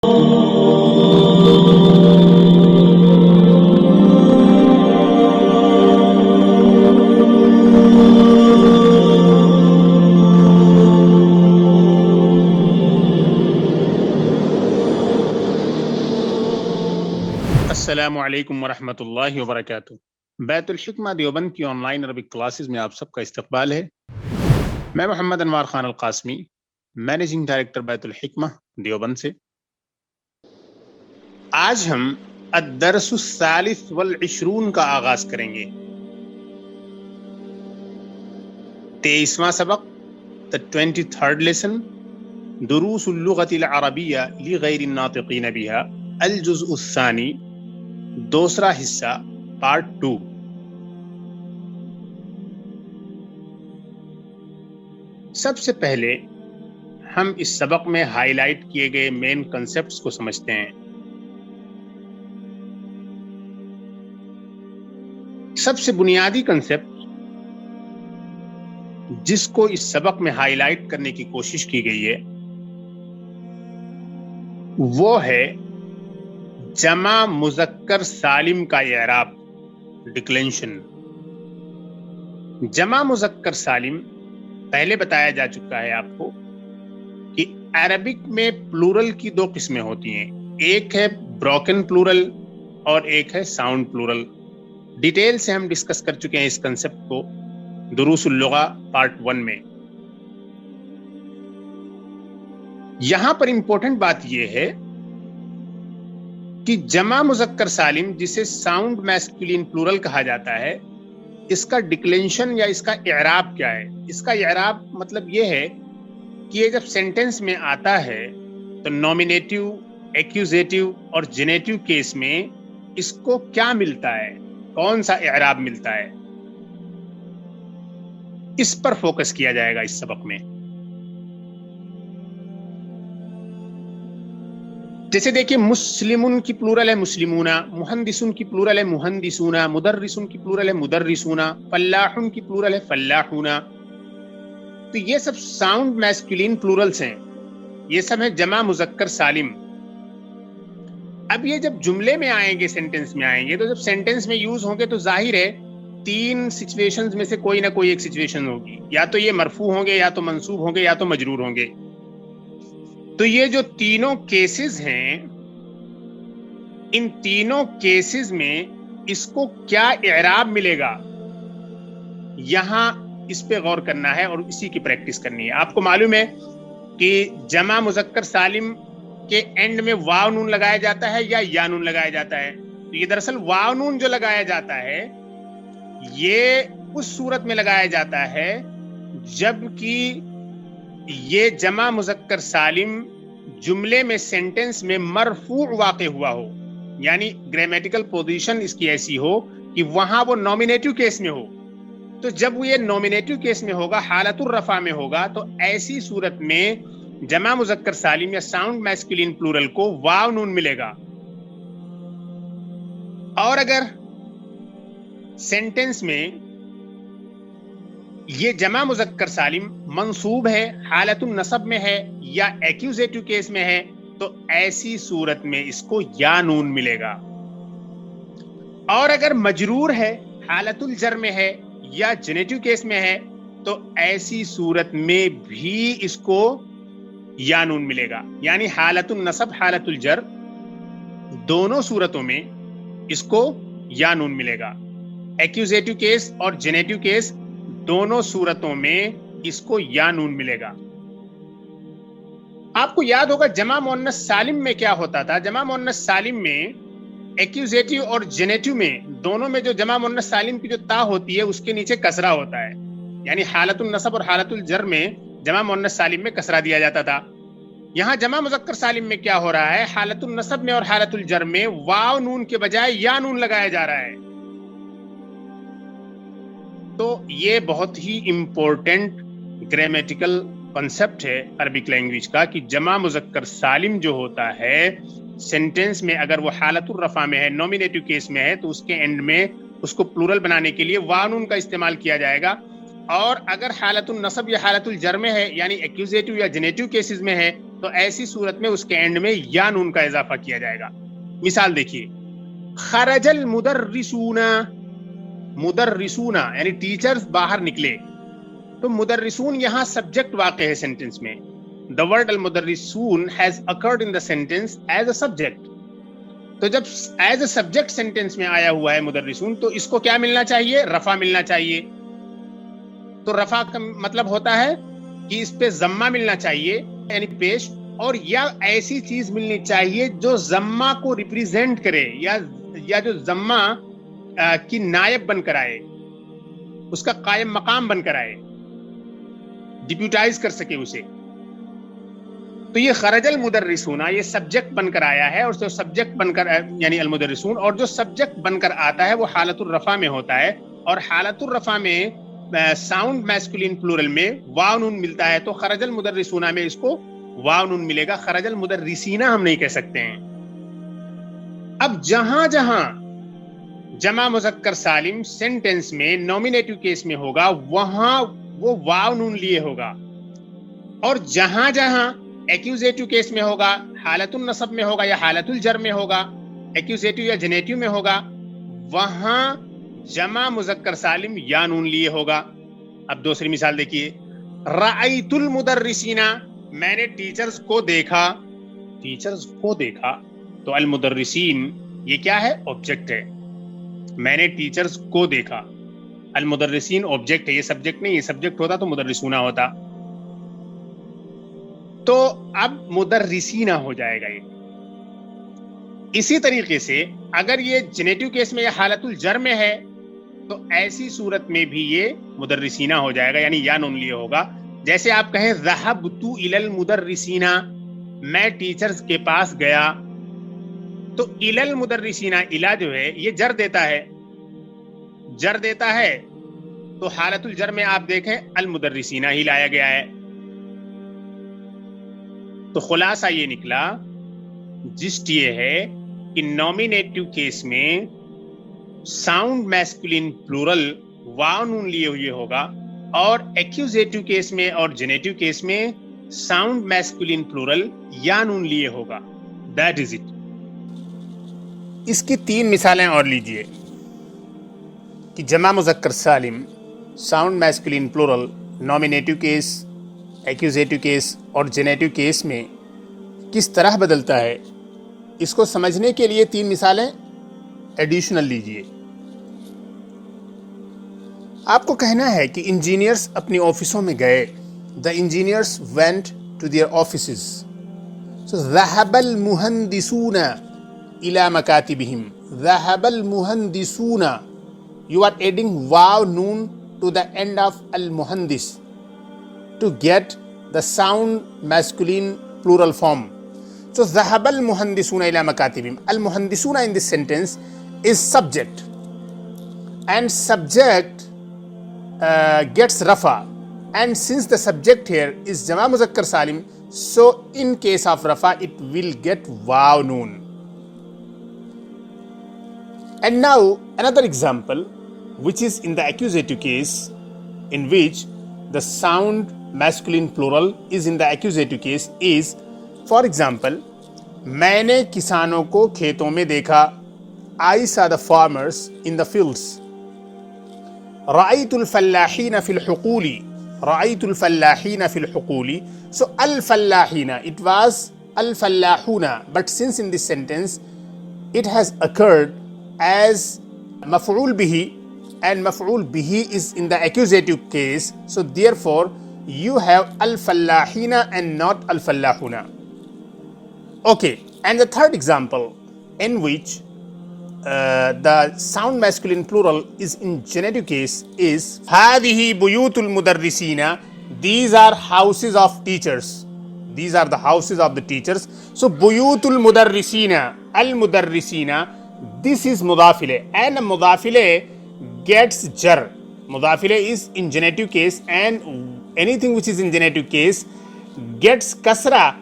السلام علیکم ورحمۃ اللہ وبرکاتہ۔ بیت الحکمہ دیوبند کی آن لائن عربک کلاسز میں آپ سب کا استقبال ہے۔ میں محمد انوار خان القاسمی، مینیجنگ ڈائریکٹر بیت الحکمہ دیوبند سے۔ آج ہم الدرس الثالث والعشرون کا آغاز کریں گے۔ 23واں سبق، the 23rd lesson، دروس اللغة العربیہ لغیر الناطقین بها، الجزء الثانی، دوسرا حصہ، پارٹ 2۔ سب سے پہلے ہم اس سبق میں ہائی لائٹ کیے گئے مین کنسپٹس کو سمجھتے ہیں۔ سب سے بنیادی کنسپٹ جس کو اس سبق میں ہائی لائٹ کرنے کی کوشش کی گئی ہے وہ ہے جمع مذکر سالم کا اعراب، ڈکلینشن۔ جمع مذکر سالم پہلے بتایا جا چکا ہے آپ کو کہ عربک میں پلورل کی دو قسمیں ہوتی ہیں، ایک ہے بروکن پلورل اور ایک ہے ساؤنڈ پلورل۔ ڈیٹیل سے ہم ڈسکس کر چکے ہیں اس کنسپٹ کو دروس اللغہ پارٹ 1 میں۔ یہاں پر امپورٹنٹ بات یہ ہے کہ جمع مذکر سالم جسے ساؤنڈ میسکولین پلورل کہا جاتا ہے، اس کا ڈکلینشن یا اس کا اعراب کیا ہے؟ اس کا اعراب مطلب یہ ہے کہ یہ جب سینٹنس میں آتا ہے تو نومینیٹیو، ایکیوزیٹیو اور جینیٹیو کیس میں اس کو کیا ملتا ہے، کون سا اعراب ملتا ہے، اس پر فوکس کیا جائے گا اس سبق میں۔ جیسے دیکھیں، مسلمون کی پلورل ہے مسلمونا، مہندسون کی پلورل ہے مہندسونا، مدرسون کی پلورل ہے مدرسونا، فلاحون کی پلورل ہے فلاحونا۔ تو یہ سب ساؤنڈ میسکولین پلورلز ہیں، یہ سب ہے جمع مذکر سالم۔ اب یہ جب جملے میں آئیں گے، سینٹنس میں آئیں گے، تو جب سینٹنس میں یوز ہوں گے تو ظاہر ہے 3 سچویشنز میں سے کوئی نہ کوئی ایک سچویشن ہوگی، یا تو یہ مرفوع ہوں گے، یا تو منصوب ہوں گے، یا تو مجرور ہوں گے۔ تو یہ جو تینوں کیسز ہیں، ان تینوں کیسز میں اس کو کیا اعراب ملے گا، یہاں اس پہ غور کرنا ہے اور اسی کی پریکٹس کرنی ہے۔ آپ کو معلوم ہے کہ جمع مذکر سالم کے اینڈ میں واو نون لگایا جاتا ہے یا نون لگایا جاتا ہے؟ تو یہ دراصل واو نون جو لگایا جاتا ہے یہ اس صورت میں لگایا جاتا ہے جب کہ یہ جمع مذکر سالم جملے میں، سینٹنس میں مرفوع واقع ہوا ہو، یعنی گرامیٹیکل پوزیشن اس کی ایسی ہو کہ وہاں وہ نومینیٹو کیس میں ہو۔ تو جب وہ یہ نومینیٹو کیس میں ہوگا، حالت الرفع میں ہوگا، تو ایسی صورت میں جمع مذکر سالم یا ساؤنڈ میسکولین پلورل کو واو نون ملے گا۔ اور اگر سینٹنس میں یہ جمع مذکر سالم منصوب ہے، حالت النصب میں ہے یا ایکیوزیٹو کیس میں ہے، تو ایسی صورت میں اس کو یا نون ملے گا۔ اور اگر مجرور ہے، حالت الجر میں ہے یا جینیٹو کیس میں ہے، تو ایسی صورت میں بھی اس کو یا نون ملے گا۔ یعنی حالت النصب، حالت الجر، دونوں صورتوں میں اس کو یا نون ملے گا۔ ایکیوزیٹو کیس اور جینیٹو کیس، دونوں صورتوں میں اس کو یا نون ملے گا۔ آپ کو یاد ہوگا جمع مؤنث سالم میں کیا ہوتا تھا؟ جمع مؤنث سالم میں ایکیوزیٹو اور جینیٹو میں، دونوں میں جو جمع مؤنث سالم کی جو تا ہوتی ہے اس کے نیچے کسرہ ہوتا ہے، یعنی حالت النصب اور حالت الجر میں جمع مؤنث سالم میں کسرہ دیا جاتا تھا۔ یہاں جمع مذکر سالم میں کیا ہو رہا ہے؟ حالت النصب میں اور حالت الجر میں واو نون کے بجائے یا نون لگایا جا رہا ہے۔ تو یہ بہت ہی امپورٹنٹ گرامیٹیکل کنسپٹ ہے عربک لینگویج کا کہ جمع مذکر سالم جو ہوتا ہے سینٹنس میں، اگر وہ حالت الرفع میں ہے، نومینیٹو کیس میں ہے، تو اس کے اینڈ میں اس کو پلورل بنانے کے لیے واو نون کا استعمال کیا جائے گا۔ اور اگر حالت النصب یا حالت الجر میں ہے، یعنی ایکوزیٹو یا جینیٹو کیسز میں ہے، تو ایسی صورت میں اس کے اینڈ میں یا نون کا اضافہ کیا جائے گا. مثال دیکھیے, خرج المدرسون, مدرسون یعنی ٹیچرز باہر نکلے, تو مدرسون یہاں سبجیکٹ واقع ہے سینٹینس میں. The word المدرسون has occurred in the sentence as a subject. تو جب ایز اے سبجیکٹ سینٹینس میں آیا ہوا ہے مدرسون, تو اس کو کیا ملنا چاہیے؟ رفع ملنا چاہیے. تو رفع کا مطلب ہوتا ہے کہ اس پہ ضمہ ملنا چاہیے یعنی پیش, اور یا ایسی چیز ملنی چاہیے جو ضمہ کو ریپریزینٹ کرے یا جو ضمہ کی نائب بن کر آئے, اس کا قائم مقام بن کر آئے, ڈیپیوٹائز کر سکے اسے. تو یہ خرج المدرسون یہ سبجیکٹ بن کر آیا ہے, اور جو سبجیکٹ بن کر یعنی المدرسون, اور جو سبجیکٹ بن کر آتا ہے وہ حالت الرفع میں ہوتا ہے, اور حالت الرفع میں ساؤنڈ میسکولین پلورل میں واو نون ملتا ہے. تو خرج المدرسون میں اس کو واو نون ملے گا, خرج المدرسین ہم نہیں کہہ سکتے ہیں. اب جہاں جہاں جمع مذکر سالم سینٹینس میں نومینیٹو کیس میں ہوگا وہاں وہ واو نون لیے ہوگا, اور جہاں جہاں ایکیوزیٹو کیس میں ہوگا, حالت النصب میں ہوگا یا حالت الجر میں ہوگا, ایکیوزیٹو یا جنیٹو میں ہوگا, وہاں جمع مذکر سالم یا نون لیے ہوگا. اب دوسری مثال دیکھیے, رأیت المدرسین, میں نے ٹیچرز کو دیکھا, ٹیچرز کو دیکھا. تو المدرسین یہ کیا ہے؟ آبجیکٹ ہے. میں نے ٹیچرز کو دیکھا, المدرسین آبجیکٹ ہے, یہ سبجیکٹ نہیں. یہ سبجیکٹ ہوتا تو مدرسون ہوتا. تو اب مدرسینہ ہو جائے گا یہ. اسی طریقے سے اگر یہ جنیٹو کیس میں یا حالت الجر میں ہے تو ایسی صورت میں بھی یہ مدرسینہ ہو جائے گا, یعنی یا نون لیے ہوگا. جیسے آپ کہیں ذهبت الى المدرسین, میں ٹیچرز کے پاس گیا. تو الى المدرسین, الى جو ہے یہ جر دیتا ہے, جر دیتا ہے, تو حالت الجر میں آپ دیکھیں المدرسین ہی لایا گیا ہے. تو خلاصہ یہ نکلا, جسٹ یہ ہے کہ نومینیٹو کیس میں ساؤنڈ میسکولین پلورل واو نون لیے ہوئے ہوگا, اور ایکیوزیٹو کیس میں اور جنیٹو کیس میں ساؤنڈ میسکولین پلورل یا نون لیے ہوگا. That is it. اس کی 3 مثالیں اور لیجئے کہ جمع مذکر سالم sound masculine plural nominative case, accusative case اور جنیٹو کیس میں کس طرح بدلتا ہے. اس کو سمجھنے کے لیے 3 مثالیں ایڈیشنل لیجئے. آپ کو کہنا ہے کہ انجینئرز اپنی آفسوں میں گئے. The engineers went to their offices. So ذهب المہندسون الى مکاتبہم. ذهب المہندسون, you are adding واو نون to the end of المہندس to get the sound masculine plural form. So ذهب المهندسون إلى مكاتبهم. المهندسون in this sentence is subject, and subject gets rafa, and since the subject here is jama muzakkar salim, so in case of rafa it will get waw noon. And now another example, which is in the accusative case, in which the sound masculine plural is in the accusative case, is for example, میں نے کسانوں کو کھیتوں میں دیکھا. I saw the farmers in the fields. رأيت الفلاحين في الحقول. رأيت الفلاحين في الحقول. So الفلاحين, it was الفلاحون, but since in this sentence it has occurred as مفعول به, and مفعول به is in the accusative case, so therefore you have الفلاحين and not الفلاحون. Okay, and the third example in which the sound masculine plural is in genitive case is هذه بيوت المدرسين. These are houses of teachers. These are the houses of the teachers. So بيوت المدرسين, المدرسين, this is مضاف إليه, and مضاف إليه gets jar. مضاف إليه is in genitive case, and anything which is in genitive case gets kasra.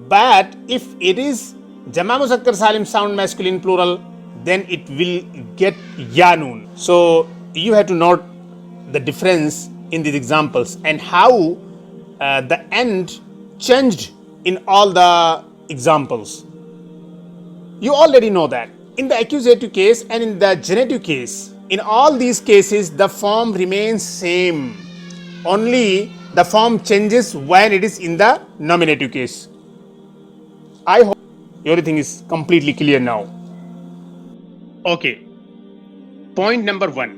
But if it is jama muzakkar salim sound masculine plural, then it will get ya noon. So you have to note the difference in these examples and how the end changed in all the examples. You already know that. In the accusative case and in the genitive case, in all these cases, the form remains same. Only the form changes when it is in the nominative case. I hope everything is completely clear now. Okay. Point number 1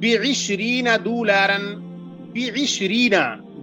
$20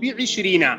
$20।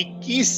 21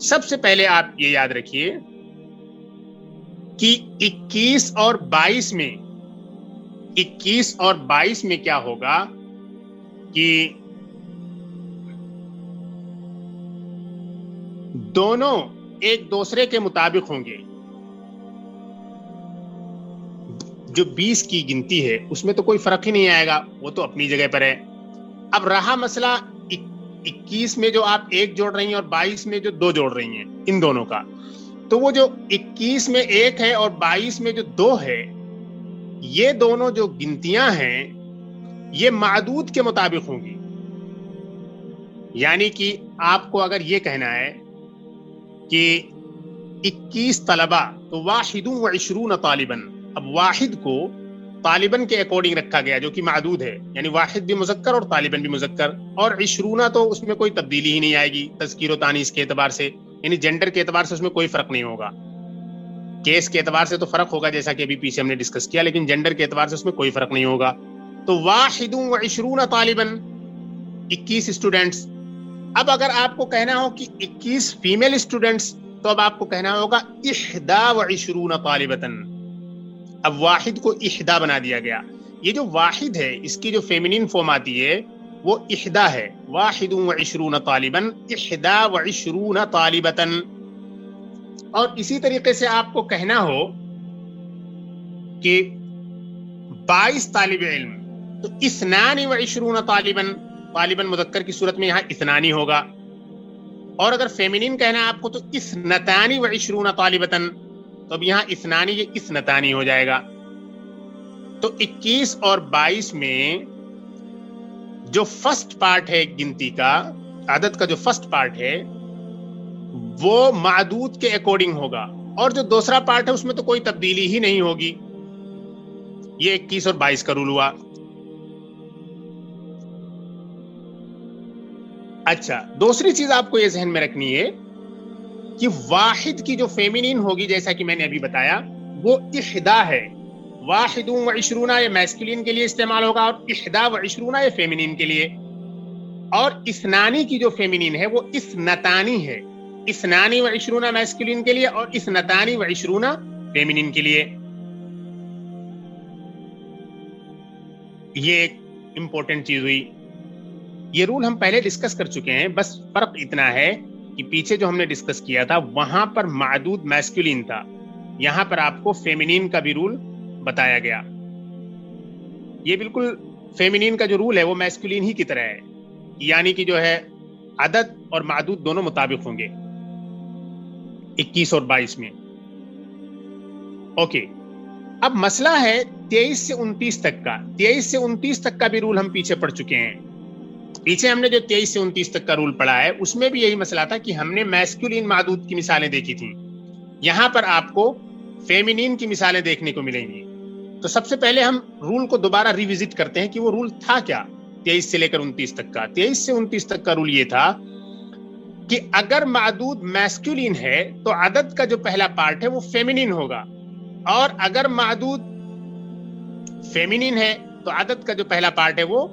سب سے پہلے آپ یہ یاد رکھیے کہ 21 اور 22 میں کیا ہوگا کہ دونوں ایک دوسرے کے مطابق ہوں گے. جو 20 کی گنتی ہے اس میں تو کوئی فرق ہی نہیں آئے گا, وہ تو اپنی جگہ پر ہے. اب رہا مسئلہ 21 میں جو آپ ایک جوڑ رہی ہیں اور 22 میں جو دو جوڑ رہی ہیں ان دونوں کا, تو وہ جو 21 میں ایک ہے اور 22 میں جو دو ہے, یہ دونوں جو گنتیاں ہیں یہ معدود کے مطابق ہوں گی. یعنی کہ آپ کو اگر یہ کہنا ہے کہ 21 طلبہ تو 21 طالباً, اب واحد کو طالباً کے اکارڈنگ رکھا گیا جو کہ معدود ہے, یعنی واحد بھی مذکر اور طالباً بھی مذکر, اور 20 تو اس میں کوئی تبدیلی ہی نہیں آئے گی تذکیر و تانیث کے اعتبار سے, یعنی جینڈر کے اعتبار سے اس میں کوئی فرق نہیں ہوگا. کیس کے اعتبار سے تو فرق ہوگا جیسا کہ ابھی پیچھے ہم نے ڈسکس کیا, لیکن جینڈر کے اعتبار سے اس میں کوئی فرق نہیں ہوگا. تو 21 طالباً 21 اسٹوڈنٹس. اب اگر آپ کو کہنا ہو کہ 21 فیمیل اسٹوڈنٹس تو اب آپ کو کہنا ہوگا 21 طالبتاً. اب واحد کو احدا بنا دیا گیا. یہ جو واحد ہے اس کی جو فیمینین فارم آتی ہے وہ احدا ہے, 21 طالباً 21 طالبتاً. اور اسی طریقے سے آپ کو کہنا ہو کہ 22 طالب علم تو 22 طالباً, طالباً مذکر کی صورت میں یہاں اثنانی ہوگا. اور اگر فیمینین کہنا ہے آپ کو تو 22 طالبتاً, تو اب یہاں اثنانی یہ اثنتانی ہو جائے گا. تو 21 اور 22 میں جو فرسٹ پارٹ ہے گنتی کا, عدد کا جو فرسٹ پارٹ ہے وہ معدود کے اکارڈنگ ہوگا, اور جو دوسرا پارٹ ہے اس میں تو کوئی تبدیلی ہی نہیں ہوگی. یہ 21 اور 22 کا رول ہوا. اچھا, دوسری چیز آپ کو یہ ذہن میں رکھنی ہے کہ واحد کی جو فیمینین ہوگی جیسا کہ میں نے ابھی بتایا وہ احدا ہے. 21 یہ میسکولین کے لیے استعمال ہوگا اور 21 یہ فیمینین کے لیے. اور اثنانی کی جو فیمینین ہے وہ اثنتانی ہے. 22 میسکولین کے لیے اور 22 فیمینین کے لیے. یہ ایک امپورٹنٹ چیز ہوئی. یہ رول ہم پہلے ڈسکس کر چکے ہیں, بس فرق اتنا ہے کہ پیچھے جو ہم نے ڈسکس کیا تھا وہاں پر معدود میسکولین تھا, یہاں پر آپ کو فیمینین کا بھی رول بتایا گیا. یہ بالکل فیمینین کا جو رول ہے وہ میسکولین ہی کی طرح ہے, یعنی کہ جو ہے عدد اور معدود دونوں مطابق ہوں گے 21 اور 22 میں. اوکے, اب مسئلہ ہے 23 سے 29 تک کا. 23 سے 29 تک کا بھی رول ہم پیچھے پڑھ چکے ہیں. پیچھے ہم نے جو 23 سے 29 تک کا رول پڑھا ہے اس میں بھی یہی مسئلہ تھا کہ ہم نے میسکولین معدود کی مثالیں دیکھی تھیں. یہاں پر آپ کو فیمینین کی مثالیں دیکھنے کو ملیں گی. تو سب سے پہلے ہم رول کو دوبارہ ریوزٹ کرتے ہیں کہ وہ رول تھا کیا 23 سے لے کر 29 تک کا. 23 سے 29 تک کا رول یہ تھا کہ اگر معدود میسکولین ہے تو عدد کا جو پہلا پارٹ ہے وہ فیمینین ہوگا, اور اگر معدود فیمینین ہے تو عدد کا جو پہلا پارٹ ہے وہ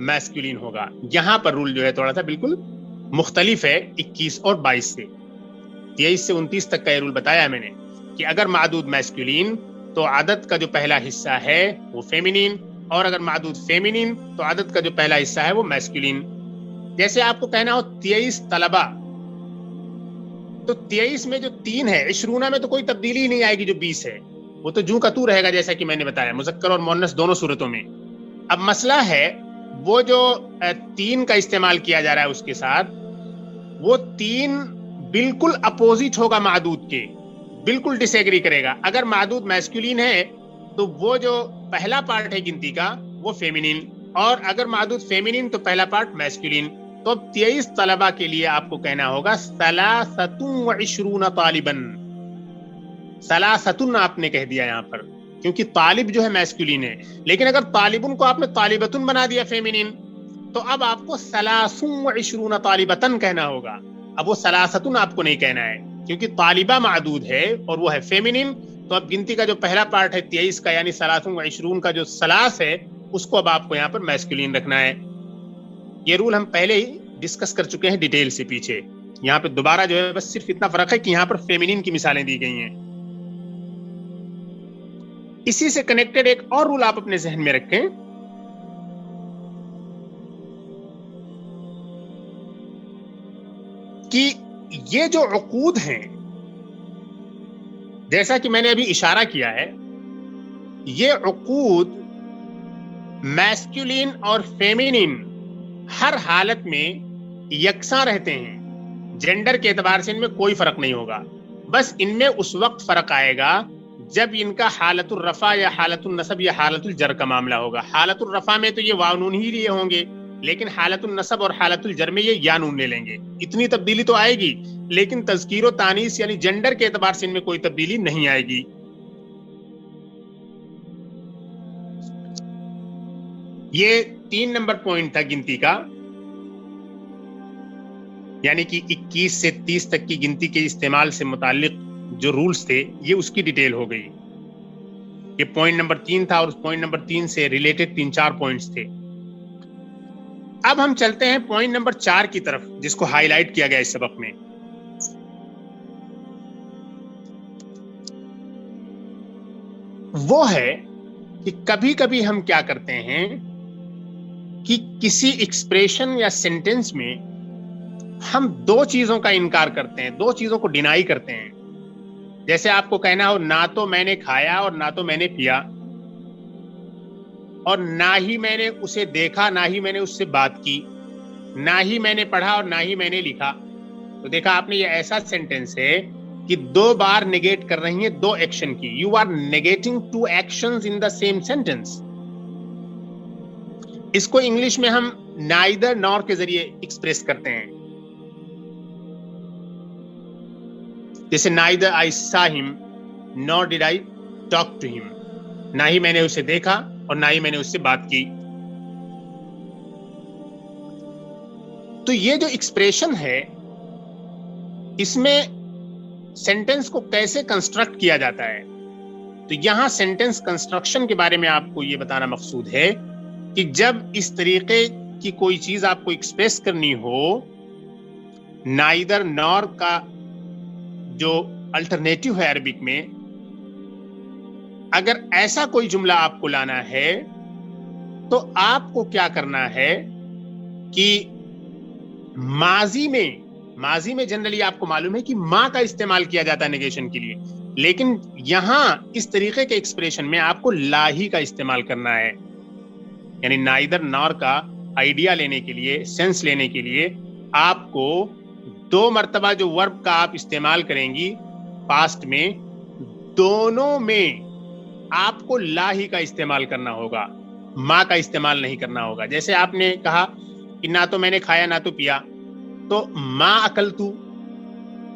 میسکولین ہوگا. یہاں پر رول جو ہے تھوڑا سا بالکل مختلف ہے 21 اور 22 سے. 23 سے 29 تک کا یہ رول بتایا ہے میں نے کہ اگر معدود میسکولین تو عدد کا جو پہلا حصہ ہے وہ فیمینین, اور اگر معدود فیمینین تو عدد کا جو پہلا حصہ ہے وہ میسکولین. جیسے آپ کو کہنا ہو 23 طلبہ, تو 23 میں جو 3 ہے 20 میں تو کوئی تبدیلی نہیں آئے گی. جو 20 ہے وہ تو جو کا تو رہے گا جیسا کہ میں نے بتایا, مذکر اور مؤنث دونوں صورتوں میں. اب مسئلہ ہے وہ جو 3 کا استعمال کیا جا رہا ہے اس کے ساتھ, وہ 3 بالکل اپوزٹ ہوگا معدود کے, بالکل ڈس ایگری کرے گا. اگر معدود میسکولین ہے تو وہ جو پہلا پارٹ ہے گنتی کا وہ فیمینین, اور اگر معدود فیمینین تو پہلا پارٹ میسکولین. تو اب 23 طلبہ کے لیے آپ کو کہنا ہوگا 23 طالباً. ثلاثتن آپ نے کہہ دیا یہاں پر کیونکہ طالب جو ہے میسکولین ہے, لیکن اگر طالبن کو آپ نے طالبتن بنا دیا فیمینین تو اب آپ کو 23 طالبتن کہنا ہوگا. اب وہ ثلاثتن آپ کو نہیں کہنا ہے کیونکہ طالبہ معدود ہے اور وہ ہے فیمینین. تو اب گنتی کا جو پہلا پارٹ ہے 23 کا یعنی 23 کا جو ثلاث ہے اس کو اب آپ کو یہاں پر میسکولین رکھنا ہے. یہ رول ہم پہلے ہی ڈسکس کر چکے ہیں ڈیٹیل سے پیچھے. یہاں پہ دوبارہ جو ہے بس صرف اتنا فرق ہے کہ یہاں پر فیمینین کی مثالیں دی گئی ہیں. اسی سے کنیکٹڈ ایک اور رول آپ اپنے ذہن میں رکھیں کہ یہ جو عقود ہیں، جیسا کہ میں نے ابھی اشارہ کیا ہے، یہ عقود میسکولین اور فیمینین ہر حالت میں یکساں رہتے ہیں. جینڈر کے اعتبار سے ان میں کوئی فرق نہیں ہوگا. بس ان میں اس وقت فرق آئے گا جب ان کا حالت الرفع یا حالت النصب یا حالت الجر کا معاملہ ہوگا. حالت الرفع میں تو یہ واو نون ہی لیے ہوں گے، لیکن حالت النصب اور حالت الجر میں یہ یا نون لے لیں گے. اتنی تبدیلی تو آئے گی، لیکن تذکیر و تانیث یعنی جینڈر کے اعتبار سے ان میں کوئی تبدیلی نہیں آئے گی. یہ 3 نمبر پوائنٹ تھا گنتی کا، یعنی کہ 21 سے 30 تک کی گنتی کے استعمال سے متعلق جو رولز تھے یہ اس کی ڈیٹیل ہو گئی. یہ پوائنٹ نمبر 3 تھا اور اس پوائنٹ نمبر 3 سے ریلیٹڈ 3-4 پوائنٹس تھے. اب ہم چلتے ہیں پوائنٹ نمبر 4 کی طرف، جس کو ہائی لائٹ کیا گیا اس سبق میں. وہ ہے کہ کبھی کبھی ہم کیا کرتے ہیں کہ کسی ایکسپریشن یا سینٹنس میں ہم 2 چیزوں کا انکار کرتے ہیں، 2 چیزوں کو ڈینائی کرتے ہیں. جیسے آپ کو کہنا ہو نہ تو میں نے کھایا اور نہ تو میں نے پیا، اور نہ ہی میں نے اسے دیکھا، نہ ہی میں نے اس سے بات کی، نہ ہی میں نے پڑھا اور نہ ہی میں نے لکھا. تو دیکھا آپ نے یہ ایسا سینٹنس ہے کہ 2 بار نیگیٹ کر رہی ہیں 2 ایکشن کی. You are negating 2 actions in the same sentence. اس کو انگلش میں ہم نائدر نور کے ذریعے ایکسپریس کرتے ہیں. جیسے neither I saw him nor did I talk to him. نہ ہی میں نے اسے دیکھا اور نہ ہی میں نے اس سے بات کی. تو یہ جو ایکسپریشن ہے اس میں سینٹنس کو کیسے کنسٹرکٹ کیا جاتا ہے، تو یہاں سینٹنس کنسٹرکشن کے بارے میں آپ کو یہ بتانا مقصود ہے کہ جب اس طریقے کی کوئی چیز آپ کو ایکسپریس کرنی ہو، neither nor کا جو الٹرنیٹیو ہے عربک میں، اگر ایسا کوئی جملہ آپ کو لانا ہے تو آپ کو کیا کرنا ہے کہ ماضی میں جنرلی آپ کو معلوم ہے کہ ما کا استعمال کیا جاتا ہے نیگیشن کے لیے، لیکن یہاں اس طریقے کے ایکسپریشن میں آپ کو لا ہی کا استعمال کرنا ہے. یعنی neither nor کا آئیڈیا لینے کے لیے، سینس لینے کے لیے آپ کو 2 مرتبہ جو ورب کا آپ استعمال کریں گی پاسٹ میں، دونوں میں آپ کو لا ہی کا استعمال کرنا ہوگا، ما کا استعمال نہیں کرنا ہوگا. جیسے آپ نے کہا کہ نہ تو میں نے کھایا نہ تو پیا، تو ما اکلتو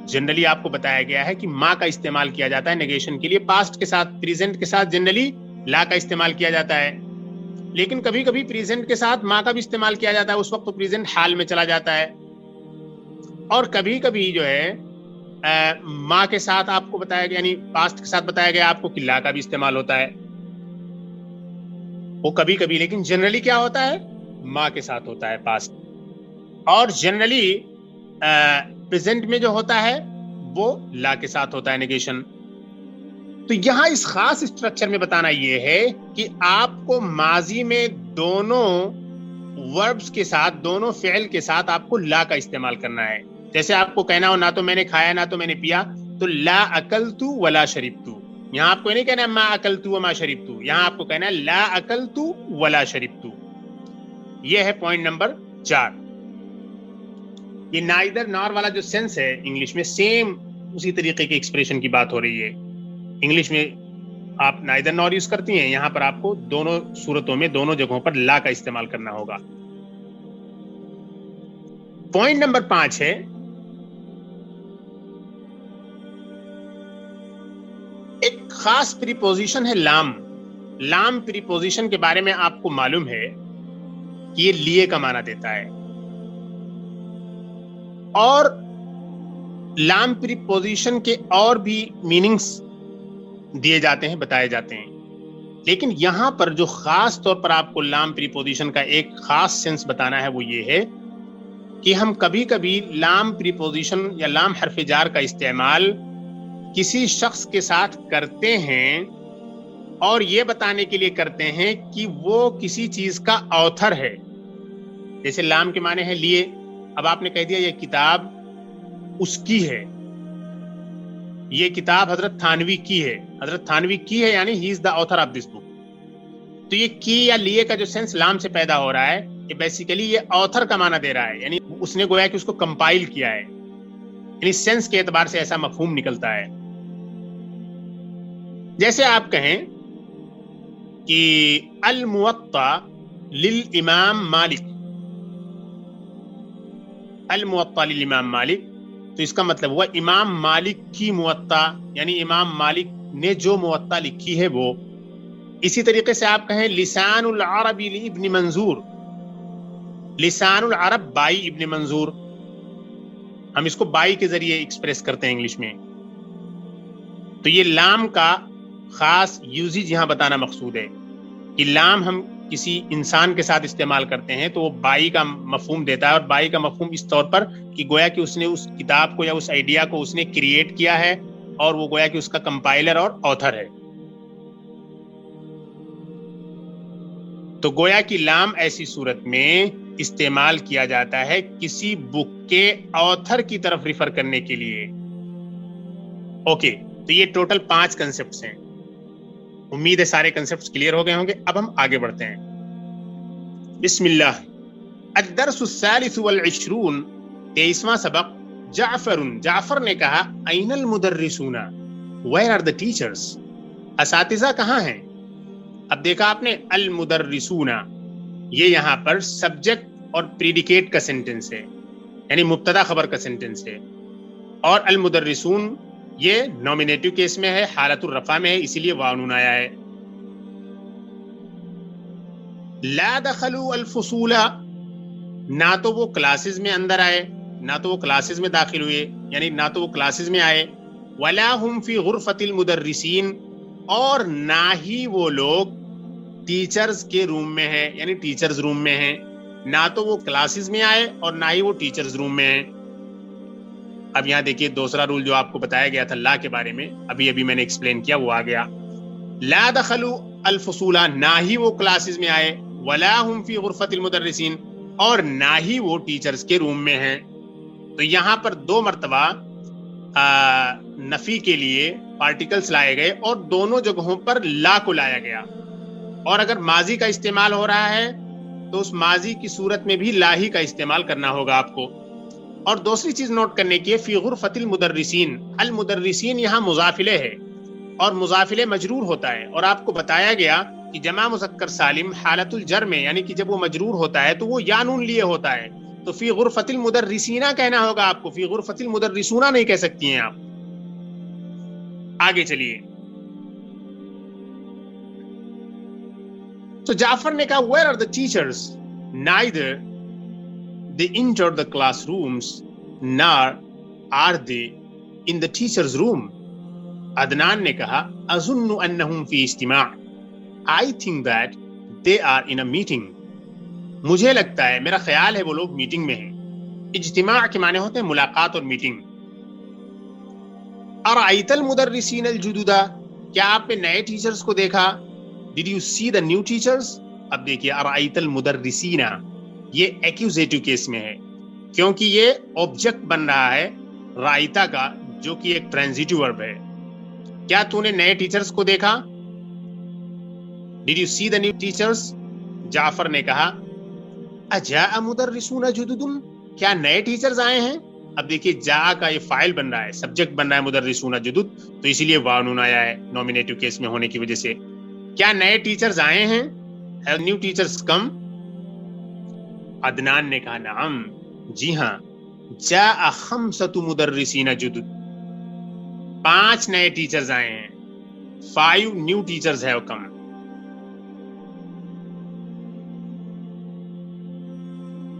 جنرلی آپ کو بتایا گیا ہے کہ ما کا استعمال کیا جاتا ہے نیگیشن کے لیے. پاسٹ کے ساتھ، پریزنٹ کے ساتھ جنرلی لا کا استعمال کیا جاتا ہے، لیکن کبھی کبھی پریزنٹ کے ساتھ ما کا بھی استعمال کیا جاتا ہے، اس وقت تو پریزنٹ حال میں چلا جاتا ہے. اور کبھی کبھی جو ہے ما کے ساتھ آپ کو بتایا گیا، یعنی پاسٹ کے ساتھ بتایا گیا آپ کو کہ لا کا بھی استعمال ہوتا ہے. وہ کبھی کبھی، لیکن جنرلی کیا ہوتا ہے، ما کے ساتھ ہوتا ہے پاسٹ. اور جنرلی پریزنٹ میں جو ہوتا ہے وہ لا کے ساتھ ہوتا ہے نیگیشن. تو یہاں اس خاص اسٹرکچر میں بتانا یہ ہے کہ آپ کو ماضی میں دونوں وربز کے ساتھ، دونوں فعل کے ساتھ آپ کو لا کا استعمال کرنا ہے. جیسے آپ کو کہنا ہو نہ تو میں نے کھایا نہ تو میں نے پیا، تو لا اکلت ولا شربت. یہاں آپ کو نہیں کہنا ما اکلت وما شربت، یہاں آپ کو کہنا ہے لا اکلت ولا شربت. یہ ہے پوائنٹ نمبر 4. یہ نائدر نار والا جو سینس ہے انگلش میں، سیم اسی طریقے کے ایکسپریشن کی بات ہو رہی ہے. انگلش میں آپ نائدر نار یوز کرتی ہیں، یہاں پر آپ کو دونوں صورتوں میں، دونوں جگہوں پر لا کا استعمال کرنا ہوگا. پوائنٹ نمبر 5 ہے ایک خاص پریپوزیشن ہے لام. لام پریپوزیشن کے بارے میں آپ کو معلوم ہے کہ یہ لیے کا معنی دیتا ہے، اور لام پریپوزیشن کے اور بھی میننگز دیے جاتے ہیں، بتائے جاتے ہیں، لیکن یہاں پر جو خاص طور پر آپ کو لام پریپوزیشن کا ایک خاص سینس بتانا ہے وہ یہ ہے کہ ہم کبھی کبھی لام پریپوزیشن یا لام حرف جار کا استعمال کسی شخص کے ساتھ کرتے ہیں اور یہ بتانے کے لیے کرتے ہیں کہ وہ کسی چیز کا آتھر ہے. جیسے لام کے معنی ہے لیے، اب آپ نے کہہ دیا یہ کتاب اس کی ہے، یہ کتاب حضرت تھانوی کی ہے. حضرت تھانوی کی ہے یعنی ہی از دا آتھر آف دس بک. تو یہ کی یا لیے کا جو سینس لام سے پیدا ہو رہا ہے، یہ بیسیکلی یہ آتھر کا معنی دے رہا ہے، یعنی اس نے گویا کہ اس کو کمپائل کیا ہے، یعنی سینس کے اعتبار سے ایسا مفہوم نکلتا ہے. جیسے آپ کہیں کہ الموطا للامام مالک، الموطا للامام مالک، تو اس کا مطلب ہوا امام مالک کی موطا، یعنی امام مالک نے جو موطا لکھی ہے وہ. اسی طریقے سے آپ کہیں لسان العرب لابن منظور، لسان العرب بائی ابن منظور، ہم اس کو بائی کے ذریعے ایکسپریس کرتے ہیں انگلش میں. تو یہ لام کا خاص یوزیج یہاں بتانا مقصود ہے کہ لام ہم کسی انسان کے ساتھ استعمال کرتے ہیں تو وہ بائی کا مفہوم دیتا ہے، اور بائی کا مفہوم اس طور پر کہ گویا کہ اس نے اس کتاب کو یا اس آئیڈیا کو اس نے کریٹ کیا ہے اور وہ گویا کہ اس کا کمپائلر اور آتھر ہے. تو گویا کہ لام ایسی صورت میں استعمال کیا جاتا ہے کسی بک کے آتھر کی طرف ریفر کرنے کے لیے. اوکے، تو یہ ٹوٹل 5 کنسپٹس ہیں. امید ہے سارے کنسپٹس کلیئر ہو گئے ہوں گے. اب ہم آگے بڑھتے ہیں. بسم اللہ. الدرس الثالث والعشرون، 23واں سبق. جعفر نے کہا این المدرسون، ویئر آر دا ٹیچرز، اساتذہ کہاں ہیں؟ اب دیکھا آپ نے المدرسون، یہ یہاں پر سبجیکٹ اور پریڈیکیٹ کا سینٹنس ہے، یعنی مبتدا خبر کا سینٹنس ہے. اور المدرسون یہ نومینیٹو کیس میں ہے، حالت الرفع میں ہے، اسی لیے واو نون آیا ہے. لا دخلوا الفصول، نہ تو وہ کلاسز میں اندر آئے، نہ تو وہ کلاسز میں داخل ہوئے، یعنی نہ تو وہ کلاسز میں آئے. ولا هم فی غرفۃ المدرسین، اور نہ ہی وہ لوگ ٹیچرز کے روم میں ہیں، یعنی ٹیچرز روم میں ہیں. نہ تو وہ کلاسز میں آئے اور نہ ہی وہ ٹیچرز روم میں ہیں. اب یہاں دیکھیے دوسرا رول جو آپ کو بتایا گیا تھا لا کے بارے میں، ابھی میں نے ایکسپلین کیا، وہ آ گیا. لا دخلوا الفصول، نہ ہی وہ کلاسز میں آئے، ولا هم فی غرفۃ المدرسین، اور نہ ہی وہ ٹیچرز کے روم میں ہیں. تو یہاں پر 2 مرتبہ نفی کے لیے پارٹیکلز لائے گئے اور دونوں جگہوں پر لا کو لایا گیا. اور اگر ماضی کا استعمال ہو رہا ہے تو اس ماضی کی صورت میں بھی لا ہی کا استعمال کرنا ہوگا آپ کو. اور دوسری چیز نوٹ کرنے کی ہے، فی غرفۃ المدرسین، المدرسین یہاں مضاف الیہ ہے اور مضاف الیہ مجرور ہوتا ہے. اور آپ کو بتایا گیا کہ جمع مذکر سالم حالت الجر میں، یعنی کہ جب وہ مجرور ہوتا ہے تو وہ یا نون لیے ہوتا ہے. تو فی غرفۃ المدرسین کہنا ہوگا آپ کو، فی غرفۃ المدرسون نہیں کہہ سکتی ہیں آپ. آگے چلیے. تو جعفر نے کہا where are the teachers? Neither they enter the classrooms nor are they in the teacher's room. Adnan نے کہا اظن انہم فی اجتماع. I think that they are in a meeting. مجھے لگتا ہے، میرا خیال ہے وہ لوگ میٹنگ میں ہیں. اجتماع کے معنی ہوتے ہیں ملاقات اور میٹنگ. ارأیت المدرسین الجدد، کیا آپ نے نئے ٹیچرز کو دیکھا؟ Did you see the new teachers؟ اب دیکھیے ارأیت المدرسین یہ ایکوزیٹو کیس میں ہے، کیونکہ یہ آبجیکٹ بن رہا ہے رائتا کا، جو کہ ایک ٹرانزیٹو ورب ہے. کیا تو نے نئے ٹیچرز کو دیکھا؟ Did you see the new teachers؟ جعفر نے کہا اجاء مدرسون جدد، کیا نئے ٹیچرز آئے ہیں؟ اب دیکھیے جا کا یہ فائل بن رہا ہے، سبجیکٹ بن رہا ہے مدرسون جدد، تو اسی لیے واو نون آیا ہے نومینیٹو کیس میں ہونے کی وجہ سے. کیا نئے ٹیچرز آئے ہیں؟ Have new teachers come؟ Adnan نے کہا نعم، جی ہاں. جاء 5 مدرسین جدد، 5 نئے ٹیچرز آئے ہیں. 5 new teachers have come.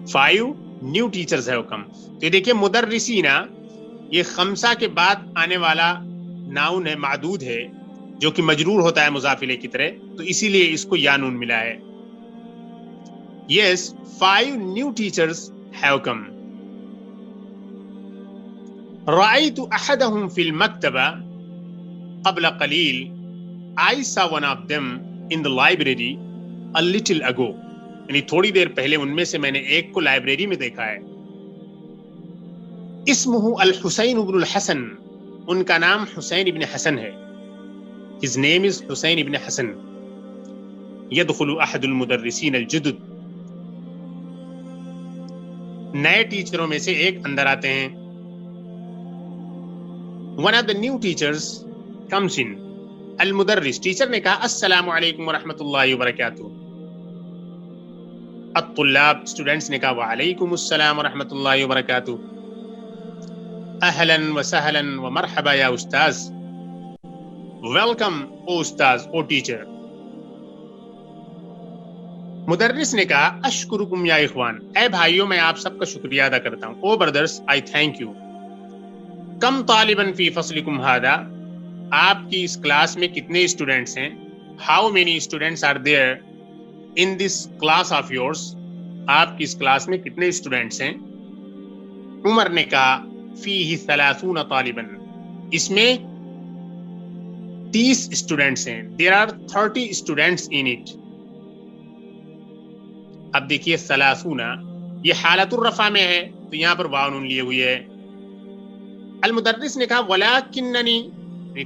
Five new teachers have come. تو دیکھیے مدرسینہ یہ 5 کے بعد آنے والا ناؤن ہے، معدود ہے، جو کہ مجرور ہوتا ہے مضاف الیہ کی طرح، تو اسی لیے اس کو یا نون ملا ہے. Yes, 5 new teachers have come. رأيت أحدهم في المكتبة قبل قليل. I saw one of them in the library a little ago. یعنی تھوڑی دیر پہلے ان میں سے میں نے ایک کو لائبریری میں دیکھا ہے. اسمہ الحسین بن الحسن. ان کا نام حسین ابن حسن ہے. His name is حسین ابن حسن. يدخل احد المدرسین الجدد. نئے ٹیچروں میں سے ایک اندر آتے ہیں. One of the new teachers comes in. المدرس ٹیچر نے کہا السلام علیکم ورحمۃ اللہ وبرکاتہ. الطلاب اسٹوڈنٹس نے کہا وعلیکم السلام ورحمۃ اللہ وبرکاتہ. اہلا وسہلا ومرحبا یا استاذ. ویلکم او استاذ او ٹیچر. مدرس نے کہا اشکرکم یا اخوان. اے بھائیوں میں آپ سب کا شکریہ ادا کرتا ہوں. او بردرس آئی تھینک یو. کم طالباً فی فصلکم ھذا. آپ کی اس کلاس میں کتنے اسٹوڈنٹس ہیں؟ How many students are there in this class of yours. آپ کی اس کلاس میں کتنے اسٹوڈنٹس ہیں؟ عمر نے کہا فیہ 30 طالباً. اس میں 30 اسٹوڈنٹس ہیں. There are 30 students in it. اب دیکھیے 30 یہ حالت الرفع میں ہے تو یہاں پر واو نون لیے ہوئی ہے. المدرس نے کہا ولکننی.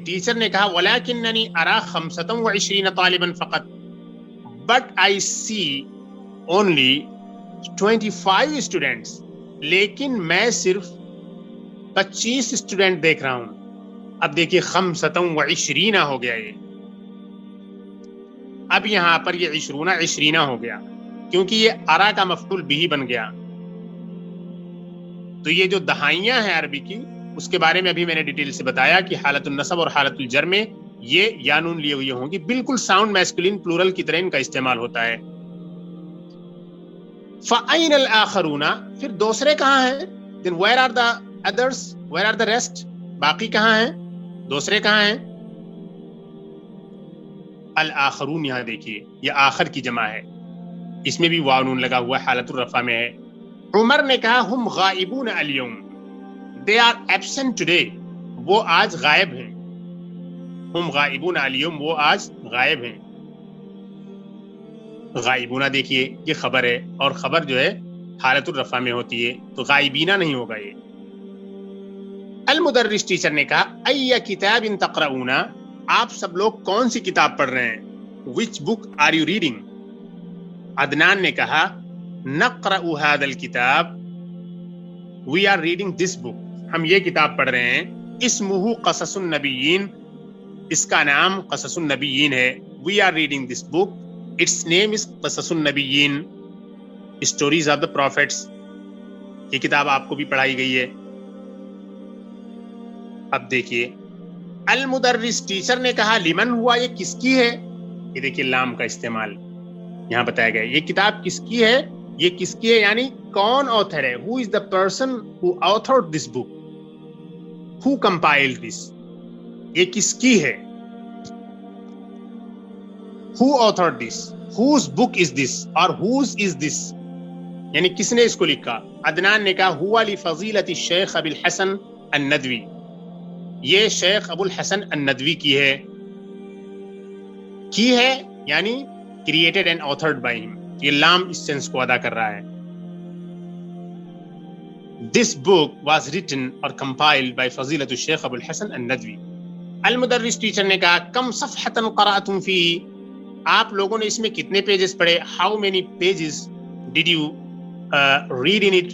ٹیچر نے کہا ولکننی ارا 25 طالباً فقط. But I see only 25 students. لیکن میں صرف 25 اسٹوڈنٹ دیکھ رہا ہوں. اب دیکھیے 25 ہو گیا یہ. اب یہاں پر یہ 20 ہو گیا کیونکہ یہ ارا کا مفعول بھی بن گیا. تو یہ جو دہائیاں ہیں عربی کی اس کے بارے میں ابھی میں نے ڈیٹیل سے بتایا کہ حالت النصب اور حالت الجر میں یہ یا نون لیے ہوئی ہوں گی. بالکل ساؤنڈ میسکولین پلورل کی طرح ان کا استعمال ہوتا ہے. فَأَيْنَ الْآخَرُونَ. پھر دوسرے کہاں ہیں؟ Then where are the others? Where are the rest? باقی کہاں ہیں؟ دوسرے کہاں ہیں؟ الآخرون یہاں دیکھیے یہ آخر کی جمع ہے. اس میں بھی واو نون لگا ہوا حالت الرفع میں ہے. عمر نے کہا ہم غائبون اليوم. They are absent today. وہ آج غائب ہیں. ہم غائبون اليوم وہ آج غائب ہیں. غائبونہ دیکھیے یہ خبر ہے اور خبر جو ہے حالت الرفع میں ہوتی ہے تو غائبینہ نہیں ہوگا یہ. المدرس ٹیچر نے کہا ای کتاب تقرؤون. آپ سب لوگ کون سی کتاب پڑھ رہے ہیں؟ Which book are you reading? Adnan نے کہا نقرأ هذا الكتاب. We are reading this book. ہم یہ کتاب پڑھ رہے ہیں. اسمہ قصص النبیین. اس کا نام قصص النبیین ہے. We are reading this book. Its name is قصص النبیین. Stories of the prophets. یہ کتاب آپ کو بھی پڑھائی گئی ہے. اب دیکھیے المدرس ٹیچر نے کہا لمن ہوا یہ کس کی ہے؟ یہ دیکھیے لام کا استعمال یہاں بتایا گیا. یہ کتاب کس کی ہے؟ یہ کس کی ہے یعنی کون آتھر ہے. Who is the person who authored this book? Who compiled this? یہ کس کی ہے؟ Who authored this? Whose book is this? or whose is this? یعنی کس نے اس کو لکھا؟ عدنان نے کہا ہوا لفضیلۃ الشیخ ابی الحسن الندوی. یہ شیخ ابو الحسن الندوی کی ہے. کی ہے یعنی created and authored by him. یہ لام اس سینس کو ادا کر رہا ہے. This book was written or compiled by فضیلۃ الشیخ ابو الحسن الندوی. المدرس ٹیچر نے کہا کم صفحۃ قرأتم فیہ. آپ لوگوں نے اس میں کتنے پیجز پڑھے؟ How many pages did you read in it?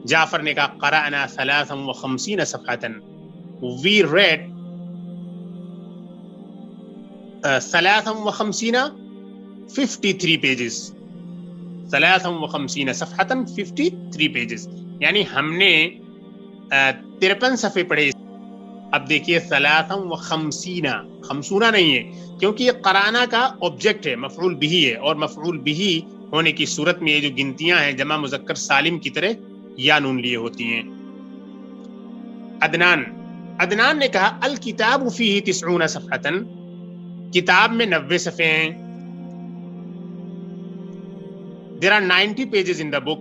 جعفر نے کہا قرأنا 53 صفحۃ. We read 53 pages. 53 صفحۃ 53 pages یعنی ہم نے 53 صفحے پڑھے. اب دیکھیے 53 خمسونہ نہیں ہے کیونکہ یہ قرانا کا آبجیکٹ ہے, مفعول بھی ہے, اور مفعول بھی ہونے کی صورت میں یہ جو گنتیاں ہیں جمع مذکر سالم کی طرح یا نون لیے ہوتی ہیں. عدنان نے کہا الکتاب فیہ 90 صفحۃ. کتاب میں 90 صفحے ہیں. There are 90 pages in the book.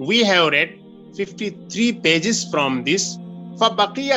we have read 53 pages from this. فبقي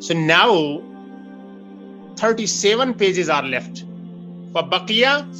so now 37 pages are left. فبقي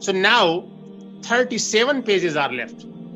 so now 37 pages are left.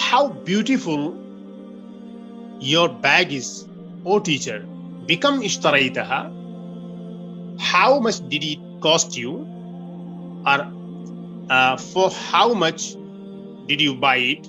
How beautiful your bag is, O teacher. Become ishtaraytaha. How much did it cost you? Or for how much did you buy it?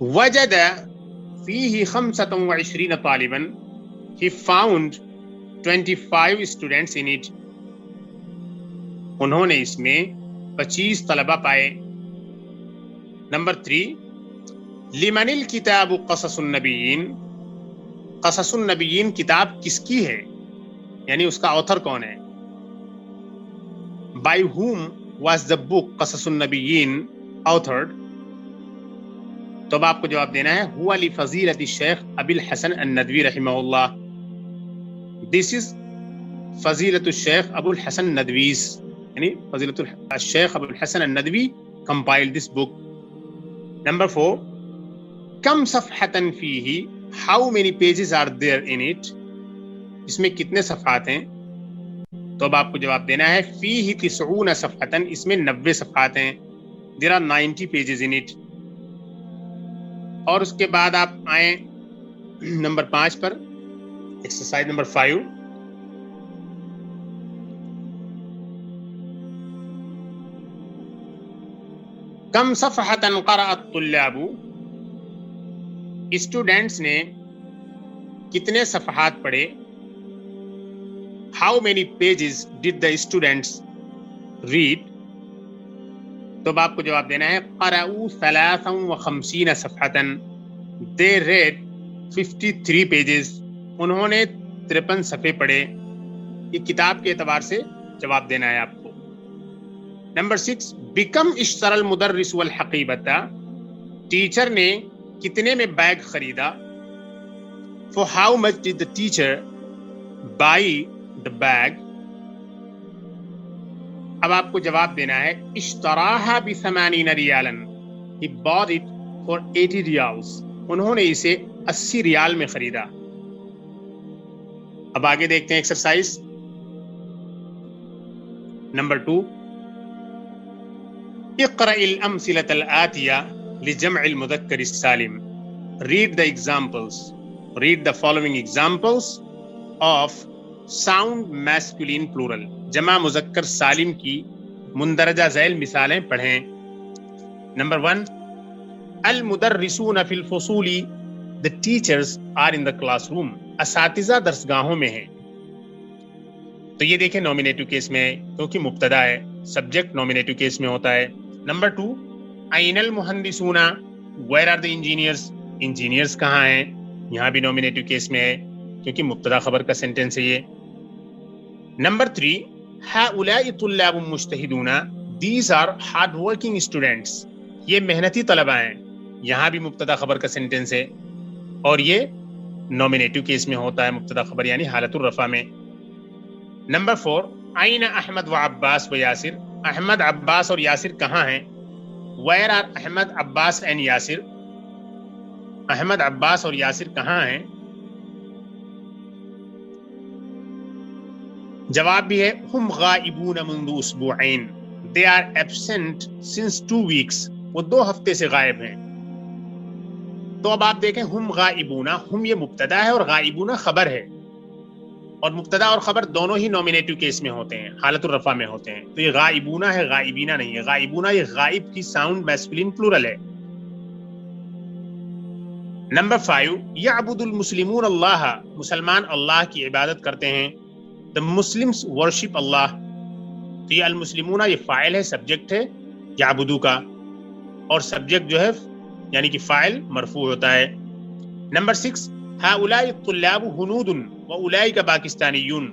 وجد فيه 25 طالبا. He found 25 students in it. انہوں نے اس میں 25 طلبہ پائے. Number 3, لمن الکتاب قصص النبیین. قصص النبیین کتاب کس کی ہے، یعنی اس کا آتھر کون ہے. By whom was the book قصص النبیین authored. تو اب آپ کو جواب دینا ہے ہوا لفضیلۃ الشیخ ابی الحسن الندوی رحمہ اللہ. This is فضیلۃ الشیخ ابو الحسن ندویز، یعنی فضیلۃ الشیخ Abul Hasan Nadwi compiled this book. Number 4, کم صفحة فیہ. How many pages are there in it. اس میں کتنے صفحات ہیں. تو اب آپ کو جواب دینا ہے فیہ 90 صفحة. اس میں 90 صفحات ہیں. There are 90 pages in it. اور اس کے بعد آپ آئیں نمبر 5 پر، ایکسرسائز نمبر 5. کم صفحة قرأ الطلاب. اسٹوڈینٹس نے کتنے صفحات پڑھے. How many pages did the students read. تو اب آپ کو جواب دینا ہے قرأوا 53 صفحة. They read 53 pages. انہوں نے 53 صفحے پڑھے. یہ کتاب کے اعتبار سے جواب دینا ہے آپ کو. نمبر 6, بکم اشترى المدرس والحقیبۃ. ٹیچر نے کتنے میں بیگ خریدا. For how much did the teacher buy the bag. اب آپ کو جواب دینا ہے اشتراها ب80 ریالا. He bought it for 80 ریالز. انہوں نے اسے 80 ریال میں خریدا. اب آگے دیکھتے ہیں ایکسرسائز نمبر 2. اقرأ الامثلة الآتیہ لجمع المذکر السالم. Read the examples. Read the following examples of sound masculine plural. جمع مذکر سالم کی مندرجہ ذیل مثالیں پڑھیں. نمبر 1, المدرسون فی الفصول. The teachers are in the classroom. اساتذہ درسگاہوں میں ہیں. تو یہ دیکھیں نومینیٹو کیس میں کیونکہ مبتدا ہے، سبجیکٹ نومینیٹو کیس میں ہوتا ہے. نمبر 2, این المہندسون. Where are the engineers. Engineers کہاں ہیں، یہاں بھی نومینیٹو کیس میں ہے کیونکہ مبتدا خبر کا سینٹینس ہے یہ. نمبر 3, ہؤلاء طلاب مجتہدون. These are hard working students. یہ محنتی طلبہ ہیں، یہاں بھی مبتدا خبر کا سینٹینس ہے اور یہ نومینیٹو کیس میں ہوتا ہے مبتدا خبر یعنی حالت الرفع میں. نمبر 4, این احمد و عباس و یاسر. احمد، عباس اور یاسر کہاں ہیں. Where are Ahmad, Abbas and Yasir. Ahmad, Abbas اور یاسر کہاں ہیں. جواب بھی ہے ہم غائبون منذ اسبوعین. They are absent since 2 weeks. وہ 2 ہفتے سے غائب ہیں. تو اب آپ دیکھیں ہم غائبون، ہم یہ مبتدا ہے اور غائبون خبر ہے، اور مبتدا اور خبر دونوں ہی نومینیٹو کیس میں ہوتے ہیں، حالت الرفع میں ہوتے ہیں. تو یہ غائبون ہے، غائبینہ نہیں ہے. غائبون یہ غائب کی ساؤنڈ میسکولین پلورل ہے. نمبر 5, یعبد المسلمون اللہ. مسلمان اللہ کی عبادت کرتے ہیں. The Muslims worship Allah. تو یہ المسلمون یہ فاعل ہے، سبجیکٹ ہے یعبدو کا، اور سبجیکٹ جو ہے یعنی کہ فاعل مرفوع ہوتا ہے. Number 6, ہؤلاء الطلاب ہنود واولئک پاکستانیون.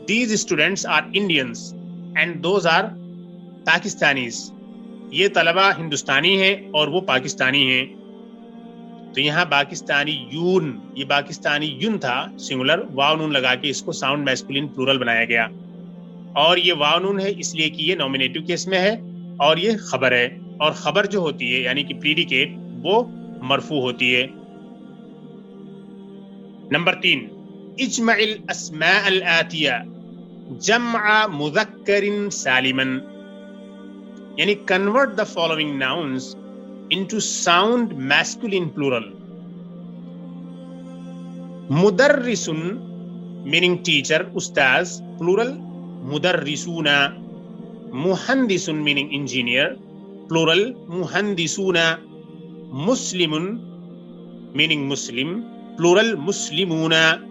These students are Indians and those are Pakistanis. یہ طلبہ ہندوستانی ہیں اور وہ پاکستانی ہیں. تو یہاں پاکستانی یون، یہ پاکستانی یون تھا سنگولر، واو نون لگا کے اس کو ساؤنڈ میسکولین پلورل بنایا گیا. اور یہ واو نون ہے اس لیے کہ یہ نومینیٹو کیس میں ہے اور یہ خبر ہے، اور خبر جو ہوتی ہے یعنی کہ پریڈیکیٹ وہ مرفوع ہوتی ہے. نمبر 3, اجمع الاسماء الآتیہ جمع مذکر سالما. یعنی convert the following nouns into sound masculine plural. مدرسن meaning teacher, ustaz, plural مدرسون. مہندسن meaning engineer, plural مہندسون. Muslimun meaning Muslim, plural Muslimuna.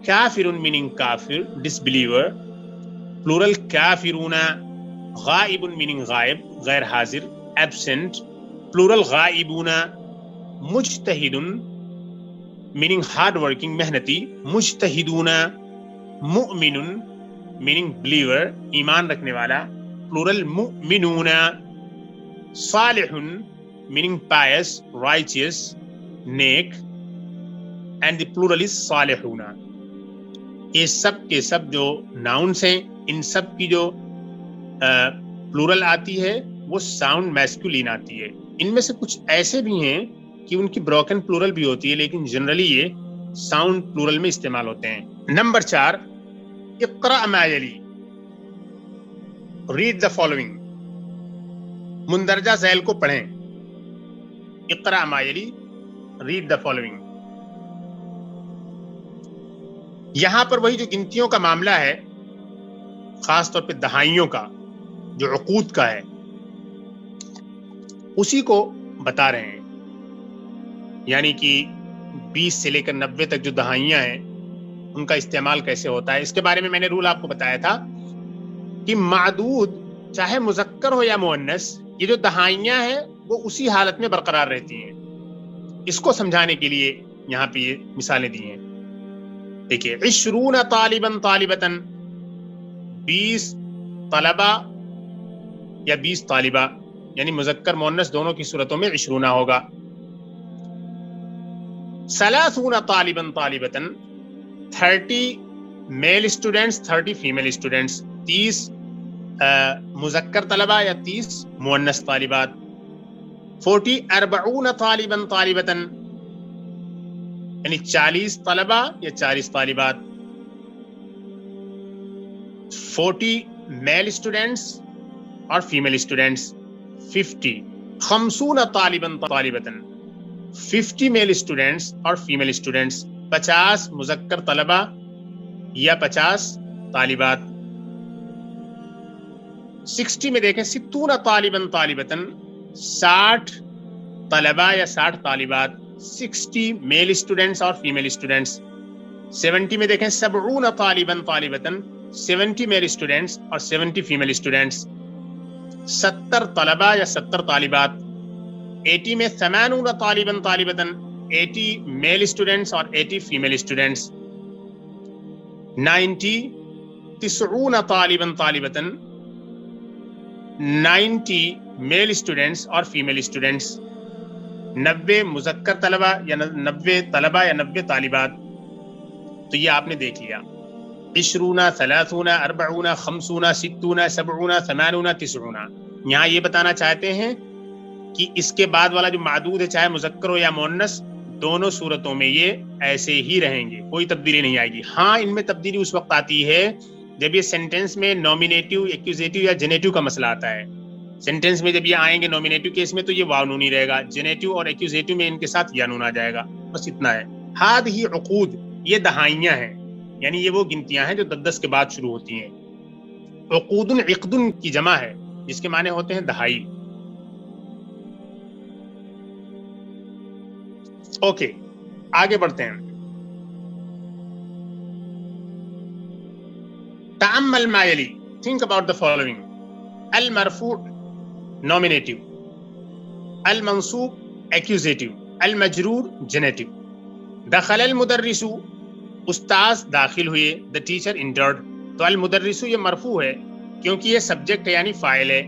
Kafirun meaning kafir, disbeliever, plural Kafiruna. Ghaibun meaning ghaib, ghair hazir, absent, plural Ghaibuna. Mujtahidun meaning hardworking, mehnati, Mujtahiduna. Mu'minun meaning believer, ایمان رکھنے والا, plural Mu'minuna. Salihun meaning pious, righteous, neck, and the plural is Salihuna. یہ سب کے سب جو nouns ہیں, ان سب کی جو plural آتی ہے وہ ساؤنڈ میسکولین آتی ہے. ان میں سے کچھ ایسے بھی ہیں کہ ان کی بروکن پلورل بھی ہوتی ہے, لیکن جنرلی یہ ساؤنڈ پلورل میں استعمال ہوتے ہیں. نمبر 4, اقرأ ما یلی, ریڈ دا فالوئنگ. مندرجہ ذیل کو پڑھیں. اقرأ ما یلی, ریڈ دا فالوئنگ. یہاں پر وہی جو گنتیوں کا معاملہ ہے, خاص طور پہ دہائیوں کا, جو عقود کا ہے, اسی کو بتا رہے ہیں. یعنی کہ 20 سے لے کر 90 تک جو دہائیاں ہیں ان کا استعمال کیسے ہوتا ہے. اس کے بارے میں میں نے رول آپ کو بتایا تھا کہ معدود چاہے مذکر ہو یا مؤنث, یہ جو دہائیاں ہیں وہ اسی حالت میں برقرار رہتی ہیں. اس کو سمجھانے کے لیے یہاں پہ یہ مثالیں دی ہیں. دیکھیے, 20 طالباً طالبتاً, 20 طلبہ یا 20 طالبہ, یعنی مذکر مؤنث دونوں کی صورتوں میں 20 ہوگا. 30 طالباً طالبتاً, 30 میل اسٹوڈینٹس 30 فیمیل اسٹوڈینٹس, 30 مذکر طلبہ یا 30 مؤنث طالبات. 40 طالباً طالبتاً, یعنی 40 طلبہ یا 40 طالبات. 40 میل اسٹوڈینٹس اور فیمیل اسٹوڈینٹس. 50 طالباً طالبتاً, 50 میل اسٹوڈینٹس اور فیمیل اسٹوڈینٹس. 50 مذکر طلبہ یا 50 طالبات. 60 میں دیکھیں, 60 طالباً طالبتاً, 60 طلبہ یا 60 طالبات. 60 میل اسٹوڈینٹس اور فیمیل اسٹوڈینٹس. 70 میں دیکھیں, 70 طالباً طالبتاً, 70 میل اسٹوڈینٹس اور 70 فیمیل اسٹوڈینٹس. 70 طلبہ یا 70 طالبات. 80 میں 80 طالباً طالبتاً, 80 میل اسٹوڈینٹس اور 80 فیمیل اسٹوڈینٹس. 90 طالباً طالبتاً, 90 میل اسٹوڈینٹس اور فیمیل اسٹوڈینٹس. 90 مذکر طلبہ یا 90 طلبہ یا 90 طالبات. تو یہ آپ نے دیکھ لیا. 20 30 40 50 60 70 80 90. یہاں یہ بتانا چاہتے ہیں کہ اس کے بعد والا جو معدود ہے, چاہے مذکر ہو یا مؤنث, دونوں صورتوں میں یہ ایسے ہی رہیں گے, کوئی تبدیلی نہیں آئے گی. ہاں, ان میں تبدیلی اس وقت آتی ہے جب یہ سینٹینس میں نومینیٹو, ایکوزیٹو یا جنیٹو کا مسئلہ آتا ہے. سینٹینس میں جب یہ آئیں گے نومینیٹو کیس میں تو یہ واو نون ہی رہے گا. جنیٹو اور ایکوزیٹو میں ان کے ساتھ یا نون آ جائے گا. بس اتنا ہے. ہی عقود, یہ دہائیاں ہیں, یعنی یہ وہ گنتیاں ہیں جو 10 کے بعد شروع ہوتی ہیں. عقود عقد کی جمع ہے, جس کے معنی ہوتے ہیں دہائی. اوکے, آگے بڑھتے ہیں. تأمل ما یلی, think about the following. المرفوع nominative, المنصوب accusative, المجرور genitive. دخل المدرس, استاذ داخل ہوئے. the teacher entered. تو المدرس یہ مرفوع ہے کیونکہ یہ سبجیکٹ ہے یعنی فاعل ہے.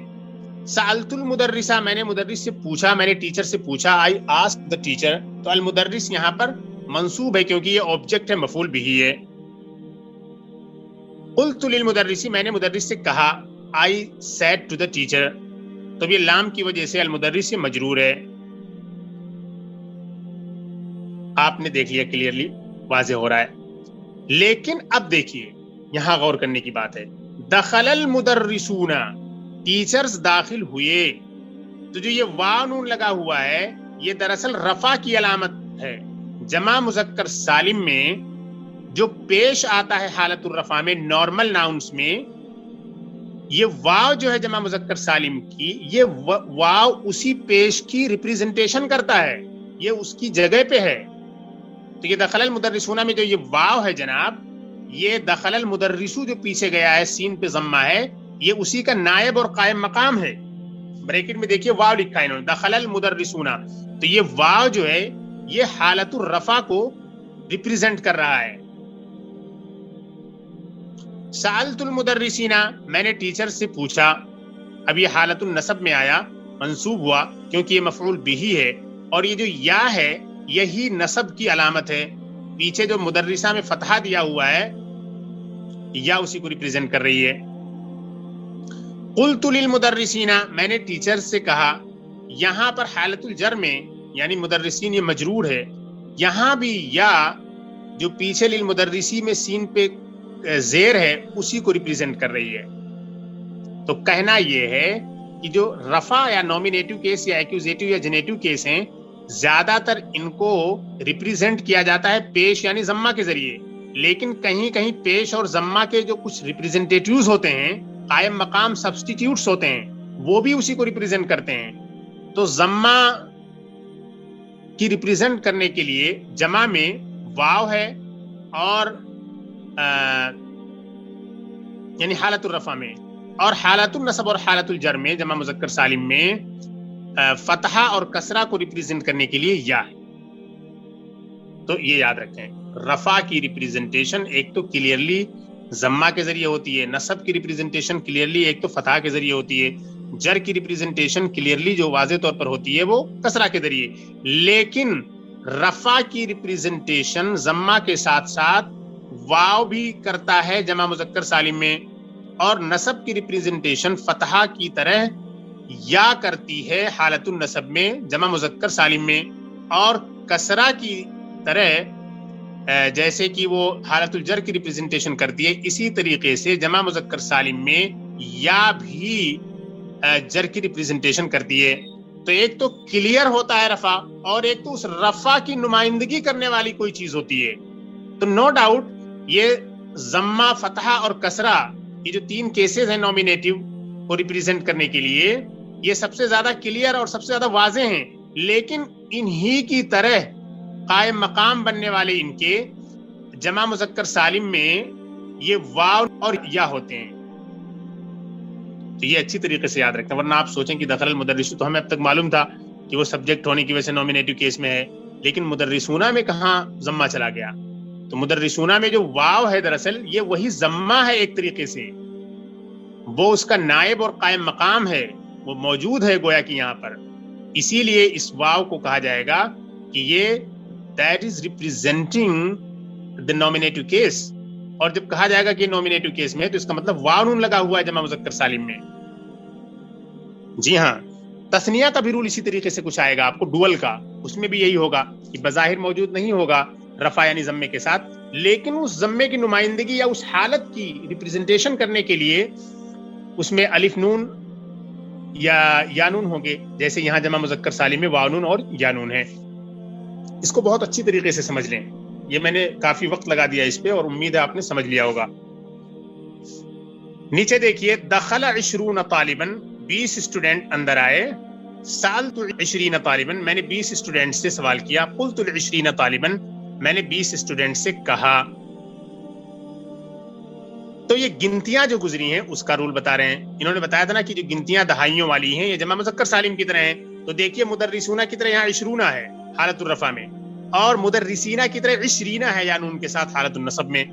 سألت المدرسہ, میں نے مدرس سے پوچھا, میں نے ٹیچر سے پوچھا. I asked the teacher. تو المدرس یہاں پر منصوب ہے کیونکہ یہ آبجیکٹ ہے, مفعول بھی ہے. قلت للمدرس, میں نے مدرس سے کہا. I said to the teacher. تو یہ لام کی وجہ سے المدرس یہ مجرور ہے. آپ نے دیکھ لیا, کلیئرلی واضح ہو رہا ہے. لیکن اب دیکھیے, یہاں غور کرنے کی بات ہے. دخل المدرسون, ٹیچرز داخل ہوئے. تو جو یہ واو نون لگا ہوا ہے یہ دراصل رفع کی علامت ہے. جمع مذکر سالم میں جو پیش آتا ہے حالت الرفع میں, نارمل ناؤنس میں, یہ واو جو ہے جمع مذکر سالم کی، یہ واو اسی پیش کی ریپریزنٹیشن کرتا ہے، یہ اس کی جگہ پہ ہے. تو یہ دخل المدرسون میں جو یہ واو ہے جناب، یہ دخل المدرسو جو پیچھے گیا ہے سین پہ ضمہ ہے، یہ اسی کا نائب اور قائم مقام ہے. بریکٹ میں دیکھیے واو لکھا ہے انہوں نے، دخل المدرسون. تو یہ واو جو ہے یہ حالت الرفع کو ریپریزنٹ کر رہا ہے. سألت المدرسین، میں نے ٹیچر سے پوچھا. اب یہ حالت النصب میں آیا، منصوب ہوا کیونکہ یہ مفعول بہ ہے، اور یہ جو یا ہے یہی نصب کی علامت ہے. پیچھے جو مدرسہ میں فتحہ دیا ہوا ہے یا اسی کو ریپریزنٹ کر رہی ہے. قلت للمدرسین، میں نے ٹیچر سے کہا. یہاں پر حالت الجر میں یعنی مدرسین یہ مجرور ہے، یہاں بھی یا جو پیچھے للمدرسی میں سین پہ زیر ہے اسی کو ریپریزنٹ کر رہی ہے. تو کہنا یہ ہے کہ جو رفع یا نومینیٹو کیس یا ایکوزیٹو یا جنیٹو کیس ہیں، زیادہ تر ان کو ریپریزنٹ کیا جاتا ہے پیش یعنی ضمہ کے ذریعے، لیکن کہیں کہیں پیش اور ضمہ کے جو کچھ ریپریزنٹیٹیوز ہوتے ہیں، قائم مقام سبسٹیٹیوٹس ہوتے ہیں، وہ بھی اسی کو ریپریزنٹ کرتے ہیں. تو ضمہ کی ریپریزنٹ کرنے کے لیے جمع میں واو ہے، اور یعنی حالت الرفع میں، اور حالت النصب اور حالت الجر میں جمع مذکر سالم میں فتحہ اور کسرہ کو ریپریزنٹ کرنے کے لیے یا ہے. تو یہ یاد رکھیں، رفع کی ریپریزنٹیشن ایک تو کلیئرلی ضمہ کے ذریعے ہوتی ہے، نصب کی ریپریزنٹیشن کلیئرلی ایک تو فتحہ کے ذریعے ہوتی ہے، جر کی ریپریزنٹیشن کلیئرلی جو واضح طور پر ہوتی ہے وہ کسرہ کے ذریعے. لیکن رفع کی ریپریزنٹیشن ضمہ کے ساتھ ساتھ واو بھی کرتا ہے جمع مذکر سالم میں، اور نصب کی ریپریزنٹیشن فتحہ کی طرح یا کرتی ہے حالت النصب میں جمع مذکر سالم میں، اور کسرہ کی طرح جیسے کہ وہ حالت الجر کی ریپریزنٹیشن کرتی ہے، اسی طریقے سے جمع مذکر سالم میں یا بھی جر کی ریپریزنٹیشن کرتی ہے. تو ایک تو کلیئر ہوتا ہے رفع، اور ایک تو اس رفع کی نمائندگی کرنے والی کوئی چیز ہوتی ہے. تو نو ڈاؤٹ یہ ضمہ، فتحہ اور کسرہ، یہ جو تین کیسز ہیں نومینیٹو کو ریپریزنٹ کرنے کے لیے، یہ سب سے زیادہ کلیئر اور سب سے زیادہ واضح ہیں. لیکن انہی کی طرح قائم مقام بننے والے ان کے جمع مذکر سالم میں یہ واو اور یا ہوتے ہیں. تو یہ اچھی طریقے سے یاد رکھتے ہیں، ورنہ آپ سوچیں کہ دخل المدرس تو ہمیں اب تک معلوم تھا کہ وہ سبجیکٹ ہونے کی وجہ سے نومینیٹو کیس میں ہے، لیکن مدرسونہ میں کہاں ضمہ چلا گیا؟ تو مدرسونہ میں جو واو ہے دراصل یہ وہی ضمہ ہے، ایک طریقے سے وہ اس کا نائب اور قائم مقام ہے، وہ موجود ہے گویا کہ یہاں پر. اسی لیے اس واو کو کہا جائے گا کہ یہ that is representing the nominative case. اور جب کہا جائے گا کہ نومینیٹو کیس میں ہے تو اس کا مطلب واو نون لگا ہوا ہے جمع مذکر سالم میں. جی ہاں، تثنیہ کا بھی رول اسی طریقے سے کچھ آئے گا آپ کو، ڈوئل کا، اس میں بھی یہی ہوگا کہ بظاہر موجود نہیں ہوگا رفع یعنی ضمے کے ساتھ، لیکن اس ضمے کی نمائندگی یا اس حالت کی ریپریزنٹیشن کرنے کے لیے اس میں الف نون یا نون ہوں گے، جیسے یہاں جمع مذکر سالم میں واو نون اور یا نون ہے. اس کو بہت اچھی طریقے سے سمجھ لیں، یہ میں نے کافی وقت لگا دیا اس پہ اور امید ہے آپ نے سمجھ لیا ہوگا. نیچے دیکھیے، دخل 20 طالباً، 20 اسٹوڈنٹ اندر آئے. سألت 20 طالباً، میں نے 20 اسٹوڈنٹ سے سوال کیا. قلت 20 طالباً، میں نے 20 اسٹوڈنٹ سے کہا. تو یہ گنتیاں جو گزری ہیں اس کا رول بتا رہے ہیں. انہوں نے بتایا تھا نا کہ جو گنتیاں دہائیوں والی ہیں یہ جمع مذکر سالم کی طرح ہیں. تو دیکھیے مدرسونہ کی طرح یہاں 20 ہے حالت الرفع میں، اور مدرسینہ کی طرح 20 ہے یا نون کے ساتھ حالت النصب میں،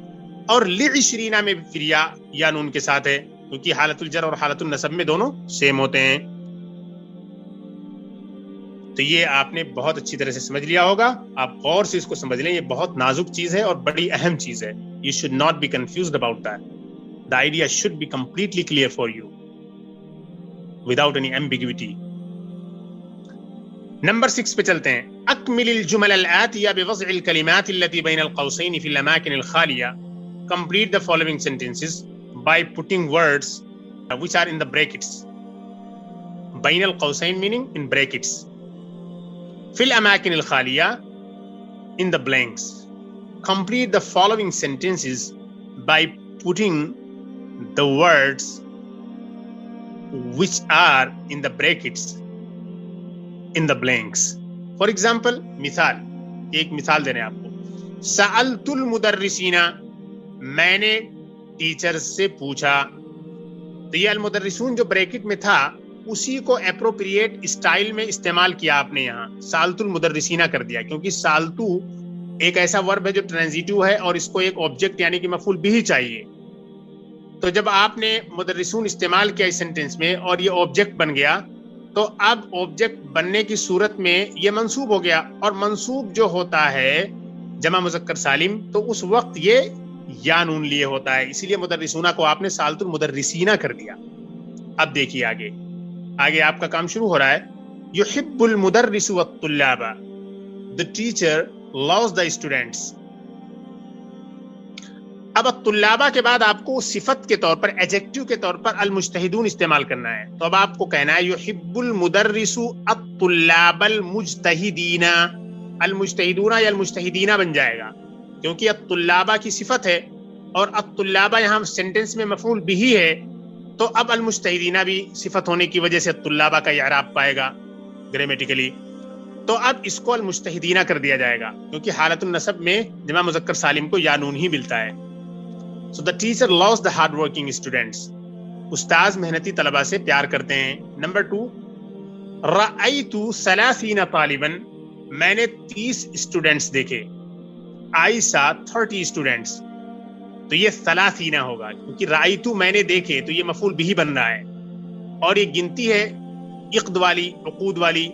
اور ل20 میں پھر یا نون کے ساتھ ہے، کیونکہ حالت الجر اور حالت النصب میں دونوں سیم ہوتے ہیں. تو یہ آپ نے بہت اچھی طرح سے سمجھ لیا ہوگا. آپ غور سے اس کو سمجھ لیں، یہ بہت نازک چیز ہے اور بڑی اہم چیز ہے. You should not be confused about that. The idea should be completely clear for you without any ambiguity. Number 6 پہ چلتے ہیں. اکمل الجمل الآتیہ بوضع الکلمات التي بین القوسین فی الاماکن الخالیہ. Complete the following sentences by putting words which are in the brackets. Been القوسین meaning in brackets. فی الاماکن الخالیہ in the blanks. Complete the following sentences by putting the words which are in the brackets in the blanks. For example, مثال، ایک مثال دے رہے ہیں آپ کو. سألت المدرسین، میں نے ٹیچر سے پوچھا. تو یہ المدرسون جو بریکٹ میں تھا اسی کو اپروپریٹ اسٹائل میں استعمال کیا آپ نے یہاں. سالت المدرسینہ کر دیا کیونکہ سالتو ایک ایسا ورب ہے جو ٹرانزیٹو ہے اور اس کو ایک آبجیکٹ یعنی کہ مفعول بھی چاہیے. تو جب آپ نے مدرسون استعمال کیا اس سینٹینس میں اور یہ آبجیکٹ بن گیا تو اب آبجیکٹ بننے کی صورت میں یہ منصوب ہو گیا. اور منصوب جو ہوتا ہے جمع مذکر سالم تو اس وقت یہ یا نون لیے ہوتا ہے. اسی لیے مدرسونہ کو آپ نے سالت المدرسینہ کر دیا. اب دیکھیے آگے آپ کا کام شروع ہو رہا ہے. یحب المدرس والطلاب، the teacher loves the students. اب الطلابہ کے بعد آپ کو صفت کے طور پر ایڈجیکٹو کے طور پر المجتہدون استعمال کرنا ہے. تو اب آپ کو کہنا ہے یحب المدرس الطلاب المجتہدین. المجتہدون یا المجتہدین بن جائے گا کیونکہ الطلابہ کی صفت ہے اور الطلابہ یہاں سینٹینس میں مفعول بھی ہے. تو اب المجتہدینہ بھی صفت ہونے کی وجہ سے الطلابہ کا اعراب پائے گا گرامیٹیکلی. تو اب اس کو المجتہدینہ کر دیا جائے گا کیونکہ حالت النصب میں جمع مذکر سالم کو یا نون ہی ملتا ہے. So the teacher loves the hard working students. استاذ محنتی طلبہ سے پیار کرتے ہیں. نمبر 2، رأیت 30 طالبا، میں نے 30 اسٹوڈنٹس دیکھے. I saw 30 students. تو یہ 30 ہوگا کیونکہ رأیتو میں نے دیکھے تو یہ مفعول بھی بن رہا ہے اور یہ گنتی ہے عقد والی، عقود والی.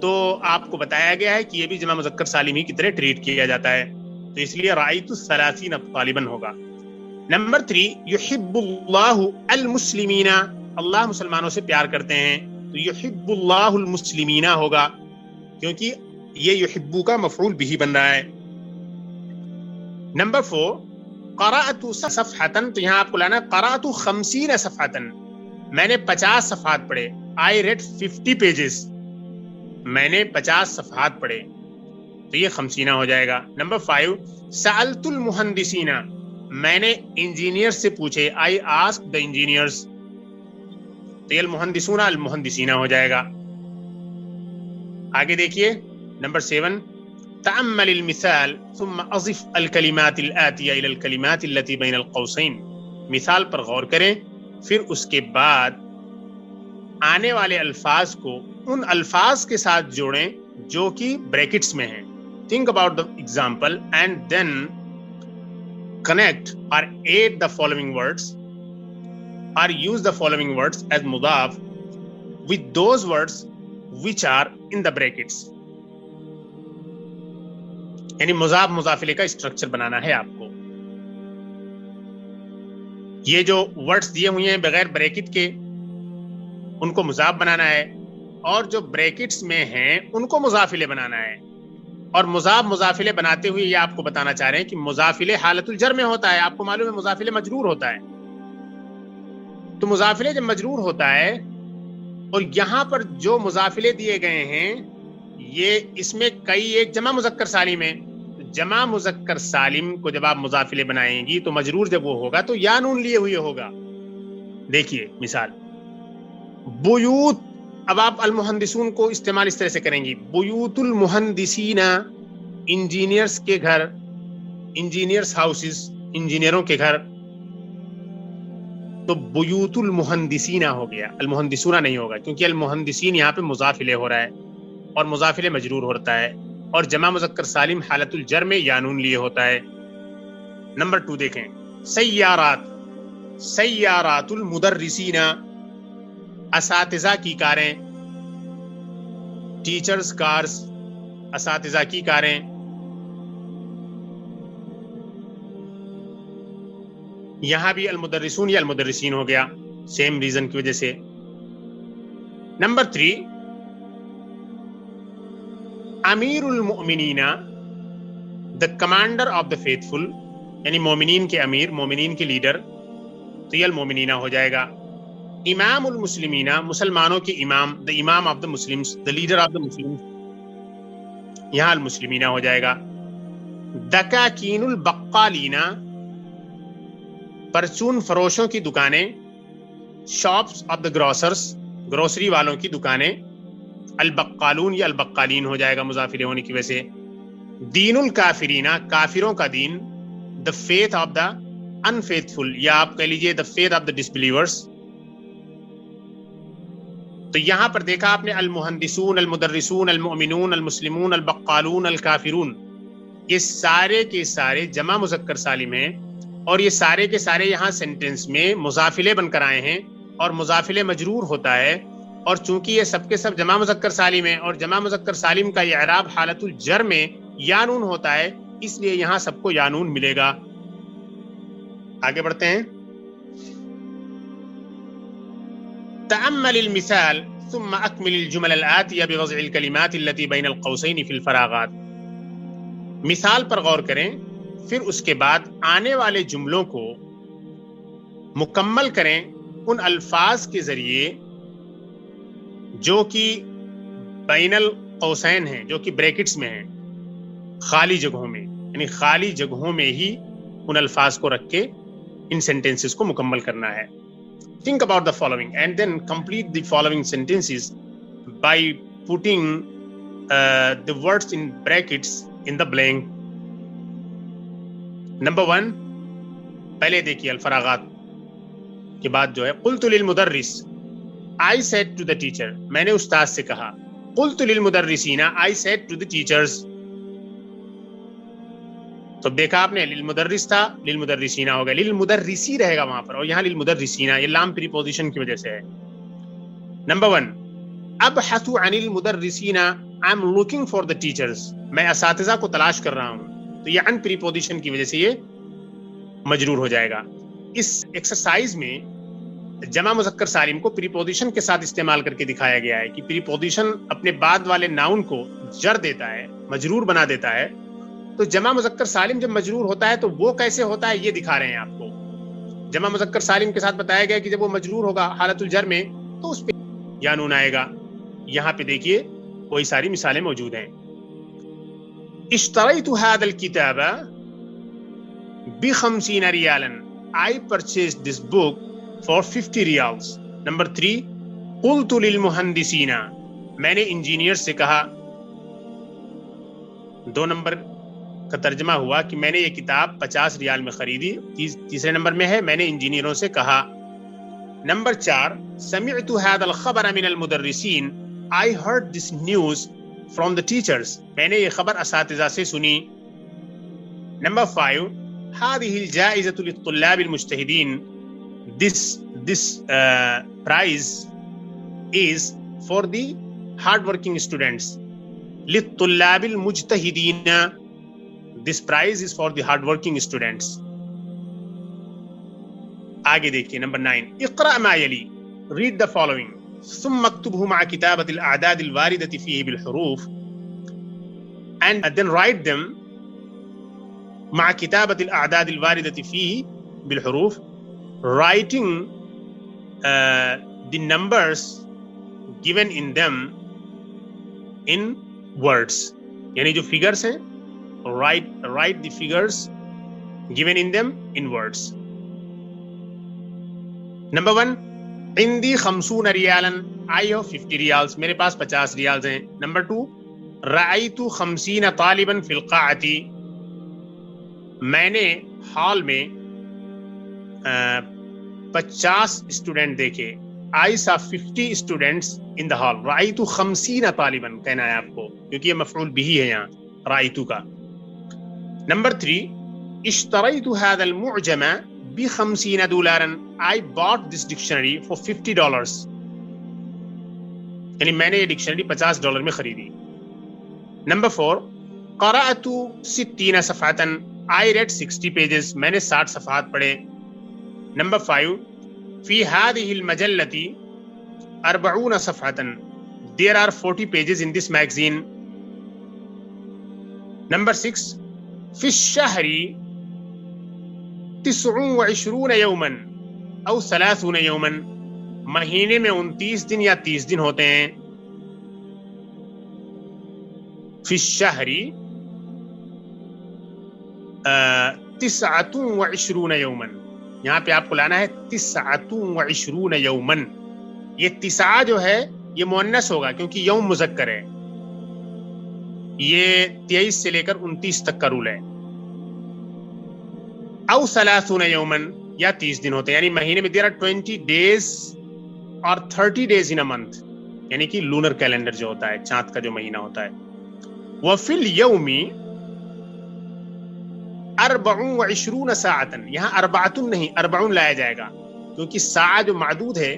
تو آپ کو بتایا گیا ہے کہ یہ بھی جمع مذکر سالم ہی کی طرح ٹریٹ کیا جاتا ہے تو اس لیے رأیت 30 طالبا ہوگا. نمبر 3، یحب اللہ المسلمین، اللہ مسلمانوں سے پیار کرتے ہیں تو یحب اللہ المسلمین ہوگا کیونکہ یہ یحبو کا مفعول بھی بن رہا ہے. نمبر 4، قرأت صفحة، تو یہاں آپ کو لانا قرأت 50 صفحة، میں نے 50 صفحات پڑھے. I read 50 pages، میں نے 50 صفحات پڑھے تو یہ 50 ہو جائے گا. نمبر 5، سألت المہندسین، میں نے انجینئر سے پوچھے. I asked the engineers، تو یہ المہندسون المہندسین ہو جائے گا. آگے دیکھیے نمبر 7، تأمل المثال ثم اضف الكلمات الآتية إلى الكلمات التي بين القوسين. مثال پر غور کریں پھر اس کے بعد آنے والے الفاظ کو ان الفاظ کے ساتھ جوڑیں جو کہ بریکٹس میں ہیں. Think about the example and then connect or add the following words or use the following words as mudaf with those words which are in the brackets. یعنی مضاف مضافلے کا اسٹرکچر بنانا ہے آپ کو. یہ جو ورڈز دیے ہوئے ہیں بغیر بریکٹ کے ان کو مضاف بنانا ہے اور جو بریکٹس میں ہیں ان کو مضافلے بنانا ہے. اور مضاف مضافلے بناتے ہوئے یہ آپ کو بتانا چاہ رہے ہیں کہ مضافلے حالت الجر میں ہوتا ہے. آپ کو معلوم ہے مضافلے مجرور ہوتا ہے. تو مضافلے جب مجرور ہوتا ہے اور یہاں پر جو مضافلے دیے گئے ہیں یہ اس میں کئی ایک جمع مذکر سالم ہے. جمع مذکر سالم کو جب آپ مضافلے بنائیں گی تو مجرور جب وہ ہوگا تو یا نون لیے ہوئے ہوگا. دیکھیے مثال بیوت، اب آپ المہندسون کو استعمال اس طرح سے کریں گی. بیوت المہندسین، انجینئرز کے گھر، انجینئرز ہاؤسز، انجینئروں کے گھر. تو بیوت المہندسین ہو گیا، المہندسون نہیں ہوگا کیونکہ المہندسین یہاں پہ مضاف الیہ ہو رہا ہے اور مضاف الیہ مجرور ہوتا ہے اور جمع مذکر سالم حالت الجر میں یا نون لیے ہوتا ہے. نمبر 2 دیکھیں، سیارات، سیارات المدرسین، اساتذہ کی کاریں، ٹیچرز کارز، اساتذہ کی کاریں. یہاں بھی المدرسون یا المدرسین ہو گیا سیم ریزن کی وجہ سے. نمبر 3، امیر المؤمنین، دا کمانڈر آف دا فیتھفل، یعنی مومنین کے امیر، مومنین کے لیڈر. تو یہ المؤمنین ہو جائے گا. امام المسلمین، مسلمانوں کے امام، دا امام of the Muslims, the leader of the Muslims, یہاں المسلمین ہو جائے گا. دکاکین البقالین، پرچون فروشوں کی دکانیں. شاپس آف دا گروسرس، گروسری والوں کی دکانیں. البقالون یا البقالین ہو جائے گا مضاف الیہ ہونے کی وجہ سے. دین الکافرین، کافروں کا دین. دا فیتھ آف دا انفیتھفل، یا آپ کہہ لیجئے دا فیتھ آف دا ڈسبلیورس. تو یہاں پر دیکھا آپ نے المہندسون، المدرسون، المؤمنون، المسلمون، البقالون، الکافرون، یہ سارے کے سارے جمع مذکر سالم ہیں، اور یہ سارے کے سارے یہاں سینٹنس میں مضافلے بن کر آئے ہیں، اور مضافلے مجرور ہوتا ہے. اور چونکہ یہ سب کے سب جمع مذکر سالم ہیں، اور جمع مذکر سالم کا اعراب حالت الجر میں یا نون ہوتا ہے، اس لیے یہاں سب کو یا نون ملے گا. آگے بڑھتے ہیں. تأمل المثال ثم أكمل الجمل الآتية بوضع الكلمات التي بين القوسين في الفراغات. مثال پر غور کریں، پھر اس کے بعد آنے والے جملوں کو مکمل کریں ان الفاظ کے ذریعے جو کہ بین القوسین ہیں، جو کہ بریکٹس میں ہیں، خالی جگہوں میں، یعنی خالی جگہوں میں ہی ان الفاظ کو رکھ کے ان سینٹنسز کو مکمل کرنا ہے. Think about the following and then complete the following sentences by putting the words in brackets in the blank. Number 1، پہلے دیکھیے الفراغات کے بعد جو ہے قلت للمدرس، I said to the teacher، میں نے استاد سے کہا. قلت للمدرسین، I said to the teachers. تو دیکھا آپ نے للمدرس تھا، للمدرسین ہو گیا، للمدرسی رہے گا وہاں پر، اور یہاں للمدرسین، یہ لام پریپوزیشن کی وجہ سے ہے. نمبر 1، ابحث عن المدرسین، I am looking for the teachers، میں اساتذہ کو تلاش کر رہا ہوں. تو یہ عن پریپوزیشن کی وجہ سے یہ مجرور ہو جائے گا. اس ایکسرسائز میں جمع مذکر سالم کو پریپوزیشن کے ساتھ استعمال کر کے دکھایا گیا ہے کہ پریپوزیشن اپنے بعد والے ناؤن کو جر دیتا ہے، مجرور بنا دیتا ہے. تو جمع مذکر سالم جب مجرور ہوتا ہے تو وہ کیسے ہوتا ہے یہ دکھا رہے ہیں آپ کو. جمع مذکر سالم کے ساتھ بتایا گیا کہ جب وہ مجرور ہوگا حالت الجر میں تو اس پہ یا نون آئے گا. یہاں پہ دیکھیے وہی ساری مثالیں موجود ہیں. اشتریت هذا الكتاب ب50 ریالا، I purchased this book for 50 riyals. Number 3، قلت للمہندسین، میں نے انجینئر سے کہا. 2 نمبر کا ترجمہ ہوا کہ میں نے یہ کتاب 50 ریال میں خریدی. تیسرے نمبر میں ہے میں نے انجینئروں سے کہا. نمبر 4، سمعت هذا الخبر من المدرسین، I heard this news from the teachers، میں نے یہ خبر اساتذہ سے سنی. نمبر 5، هذه الجائزة للطلاب المجتهدين، this prize is for the hard working students. للطلاب المجتهدين، this prize is for the hard working students. آگے دیکھیے نمبر 9، اقرأ ما يلي، read the following ثم اكتبه مع كتابة الأعداد الواردة فيه بالحروف، and then write them مع كتابة الأعداد الواردة فيه بالحروف، writing the numbers given in them in words. یعنی جو فگرز ہیں write the figures given in them in words. Number 1، عندي 50 ریالا، I have 50 ریالز، میرے پاس 50 ریالز ہیں. نمبر 2، رأيت 50 طالبا في القاعة، میں نے ہال میں 50 اسٹوڈنٹ دیکھے. I saw 50 students in the hall. رأيت 50 طالبا کہنا ہے آپ کو کیونکہ یہ مفعول بھی ہے یہاں رأيت کا. نمبر 3، اشتريت هذا المعجم ب50 دولارا، I bought this dictionary for $50، یعنی میں نے یہ ڈکشنری $50 میں خریدی. نمبر 4، قرأت 60 صفحة، I read 60 pages، میں نے 60 صفحات پڑھے. نمبر 5، في هذه المجلة 40 صفحة، there are 40 pages in this magazine. Number 6، في الشهر 29 يوما أو 30 يوما، مہینے میں 29 دن یا 30 دن ہوتے ہیں. في الشهر 29 يوما، یہاں پہ آپ کو لانا ہے 29 یومن. یہ 9 جو ہے یہ مؤنث ہوگا کیونکہ یوم مذکر ہے. یہ 23 سے لے کر 29 تک کا رول ہے. او 30 یومن یا 30 دن ہوتے ہیں, یعنی مہینے میں there are 20 days اور 30 days in a month, یعنی کہ لونر کیلنڈر جو ہوتا ہے, چاند کا جو مہینہ ہوتا ہے. وفی الیوم 24 ساعتن, یہاں 4 نہیں 40 لایا جائے گا کیونکہ ساعہ جو معدود ہے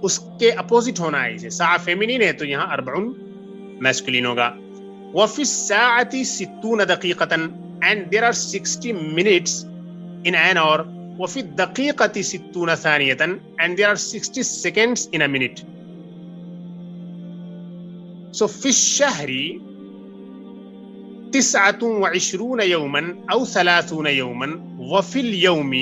اس کے اپوزٹ ہونا ہے اسے. ساعہ فیمینین ہے تو یہاں 40 میسکولین ہوگا. وفی الساعۃ 60 دقیقتن, and there are 60 minutes in an hour. وفي الدقيقة 60 ثانية, and there are 60 seconds in a minute. So في الشهر 29 يوما أو 30 يوما, وفي اليوم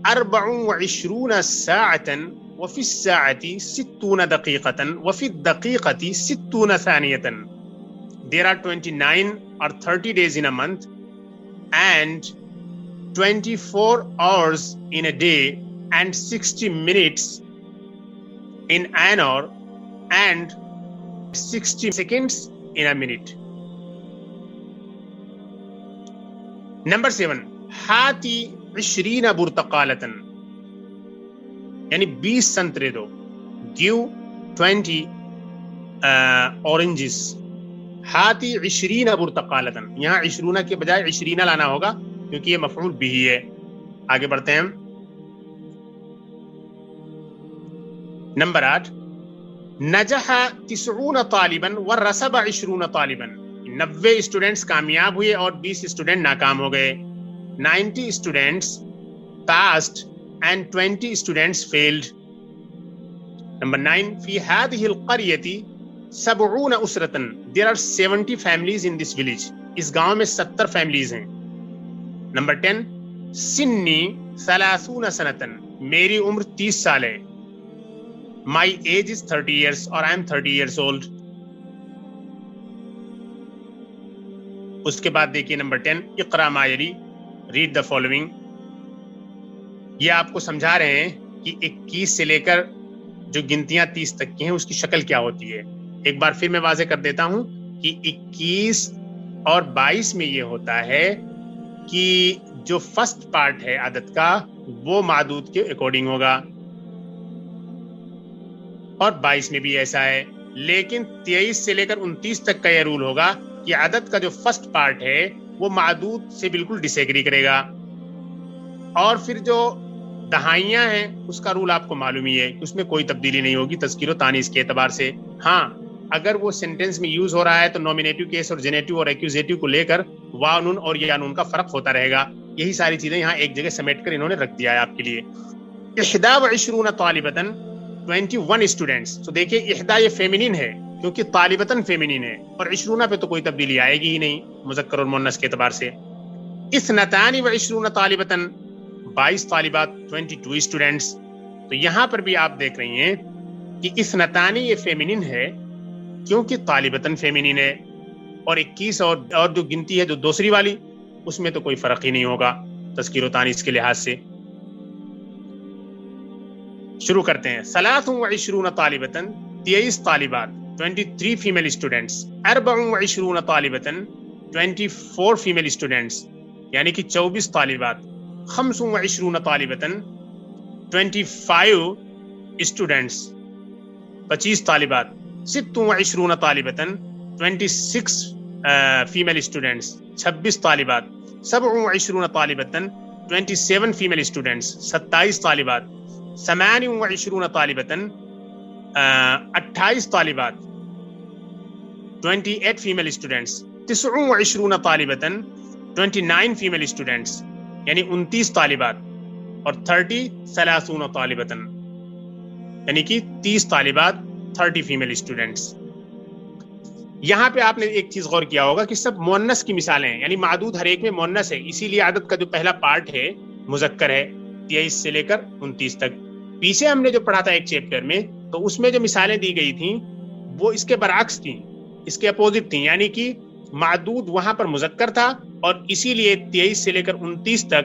24 ساعة, وفي الساعة 60 دقيقة, وفي الدقيقة 60 ثانية. There are 29 or 30 days in a month and 24 hours in a day and 60 minutes in an hour and 60 seconds in a minute. Number 7, ہاتی 20 برتقالتن, یعنی 20 سنترے دو. give 20 oranges. ہاتی 20 برتقالتن, یہاں 20 کے بجائے 20 لانا ہوگا کیونکہ یہ مفعول بھی ہے. آگے بڑھتے ہیں. نمبر 8, نجح 90 طالبا ورسب 20 طالبا, 90 اسٹوڈنٹس کامیاب ہوئے اور 20 اسٹوڈنٹ ناکام ہو گئے. 90 students passed and 20 students failed. Number 9, فی هذه القرية 70 أسرة, there are 70 families in this village. اس گاؤں میں 70 فیملیز ہیں. نمبر 10, سنی 30 سنتن, میری عمر 30 سال ہے. My age is 30 years or I am 30 years old. اس کے بعد دیکھیے نمبر 10, اقرا ما یلی, read the following. یہ آپ کو سمجھا رہے ہیں کہ 21 سے لے کر جو گنتیاں 30 تک کی ہیں اس کی شکل کیا ہوتی ہے. ایک بار پھر میں واضح کر دیتا ہوں کہ 21 اور 22 میں یہ ہوتا ہے کہ جو فرسٹ پارٹ ہے عدد کا وہ معدود کے اکارڈنگ ہوگا, اور 22 میں بھی ایسا ہے. لیکن 23 سے لے کر 29 تک کا یہ رول ہوگا کہ عدد کا جو فرسٹ پارٹ ہے وہ معدود سے بالکل ڈس ایگری کرے گا. اور پھر جو دہائیاں ہیں اس کا رول آپ کو معلوم ہی ہے, اس میں کوئی تبدیلی نہیں ہوگی تذکیر و تانیث کے اعتبار سے. ہاں اگر وہ سینٹینس میں یوز ہو رہا ہے تو نومینیٹو کیس اور جینیٹو اور ایکوزیٹو کو لے کر واو نون اور یا نون کا فرق ہوتا رہے گا. یہی ساری چیزیں یہاں ایک جگہ سمیٹ کر انہوں نے رکھ دیا ہے آپ کے لیے. 21 طالبتن 21 اسٹوڈنٹس. تو دیکھیے احدا یہ فیمینین ہے کیونکہ طالبتن فیمینین ہے, اور 20 پہ تو کوئی تبدیلی آئے گی ہی نہیں مذکر اور مؤنث کے اعتبار سے. 22 طالبتن 22 طالبات 22 اسٹوڈنٹس. تو یہاں پر بھی آپ دیکھ رہی ہیں کہ 22 یہ فیمینین ہے کیونکہ طالبتن فیمینین ہے, اور 21 اور جو گنتی ہے جو دوسری والی اس میں تو کوئی فرق ہی نہیں ہوگا تذکیر و تانیث کے لحاظ سے. شروع کرتے ہیں. 23 طالبتن 23 طالبات 23 فیمیل اسٹوڈنٹس. 24 طالبتن 24 فیمیل اسٹوڈنٹس, یعنی کہ 24 طالبات. 25 طالبتن 25 اسٹوڈنٹس 25 طالبات. 26 طالبتن 26 فیمیل اسٹوڈنٹس 26 طالبات. 27 طالبتن 27 فیمیل اسٹوڈنٹس 27 طالبات. 28 طالبتن 28 طالبات 28 فیمیل اسٹوڈنٹس. 29 طالبتن 29 فیمیل اسٹوڈنٹس, یعنی 29 طالبات. اور 30 طالبتن, یعنی کہ 30 طالبات 30 فیمیل اسٹوڈنٹس. یہاں پہ آپ نے ایک چیز غور کیا ہوگا کہ سب مؤنث کی مثالیں ہیں, یعنی معدود ہر ایک میں مؤنث ہے, اسی لیے عدد کا جو پہلا پارٹ ہے مذکر ہے 23 سے لے کر 29 تک. پیچھے ہم نے جو پڑھا تھا ایک چیپٹر میں تو اس میں جو مثالیں دی گئی تھیں وہ اس کے برعکس تھیں, اس کے اپوزٹ تھیں, یعنی کہ معدود وہاں پر مذکر تھا اور اسی لیے 23 سے لے کر 29 تک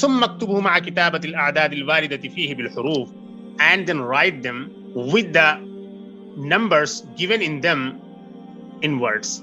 ثم اكتبه مع كتابة الأعداد الواردة فيه بالحروف and then write them with the numbers given in them in words.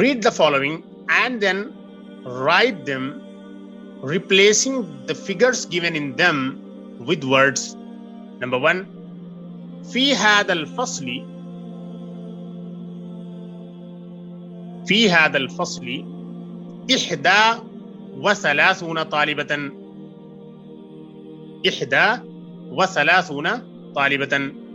Read the following and then write them, replacing the figures given in them with words. Number 1, في هذا الفصل 31 طالبة. 31 طالبة.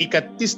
31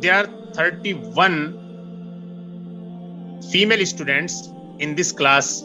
There are 31 female students in this class.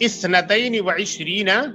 22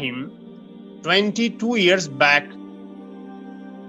him 22 years back।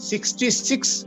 66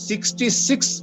66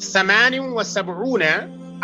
78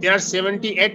There are 78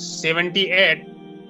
78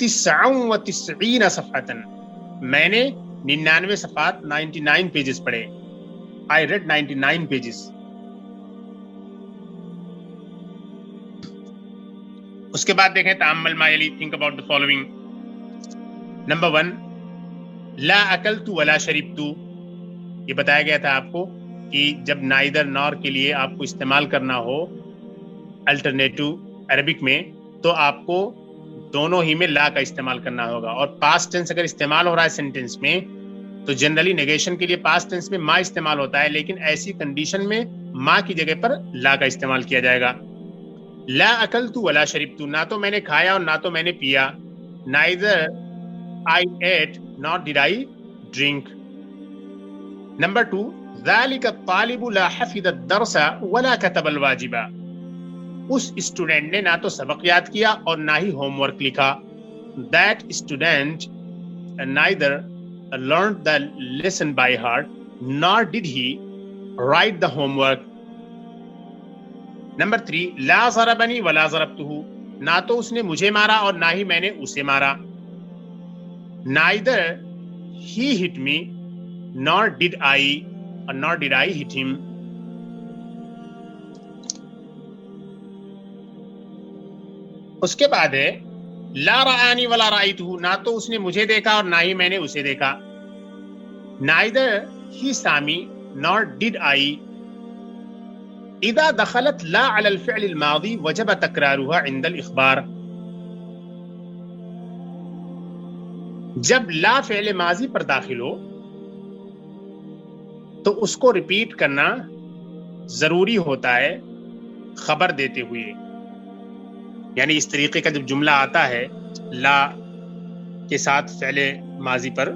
99 صفحة. میں نے 99 صفحات 99 pages پڑھے. I read 99 pages. اس کے بعد دیکھیں تأمل ما یلی. think about the following. Number 1, لا اکلت ولا شربت. یہ بتایا گیا تھا آپ کو کہ جب نائدر نور کے لیے آپ کو استعمال کرنا ہو الٹرنیٹو عربک میں تو آپ کو دونوں ہی میں لا کا استعمال کرنا ہوگا. اور پاسٹ ٹینس اگر استعمال ہو رہا ہے سینٹینس میں تو جنرلی نیگیشن کے لیے پاسٹ ٹینس میں ما استعمال ہوتا ہے, لیکن ایسی کنڈیشن میں ما کی جگہ پر لا کا استعمال کیا جائے گا. لا اکلت ولا شربت, نہ تو میں نے کھایا اور نہ تو میں نے پیا. neither I ate nor did I drink. Number 2, ذلك الطالب لا حفظ الدرس ولا كتب الواجب. اس اسٹوڈنٹ نے نہ تو سبق یاد کیا اور نہ ہی ہوم ورک لکھا. That student neither learned the lesson by heart nor did he write the homework. Number 3, لا ضربني ولا ضربته. نہ تو اس نے مجھے مارا اور نہ ہی میں نے اسے مارا. Neither he hit me nor did I hit him. اس کے بعد ہے لا رآنی ولا رأیتہ. نہ تو اس نے مجھے دیکھا اور نہ ہی میں نے اسے دیکھا. Neither he saw me nor did I. اذا دخلت لا على الفعل الماضي وجب تکرارها عند الاخبار. جب لا فعل ماضی پر داخل ہو تو اس کو ریپیٹ کرنا ضروری ہوتا ہے خبر دیتے ہوئے. یعنی اس طریقے کا جب جملہ آتا ہے لا کے ساتھ فعل ماضی پر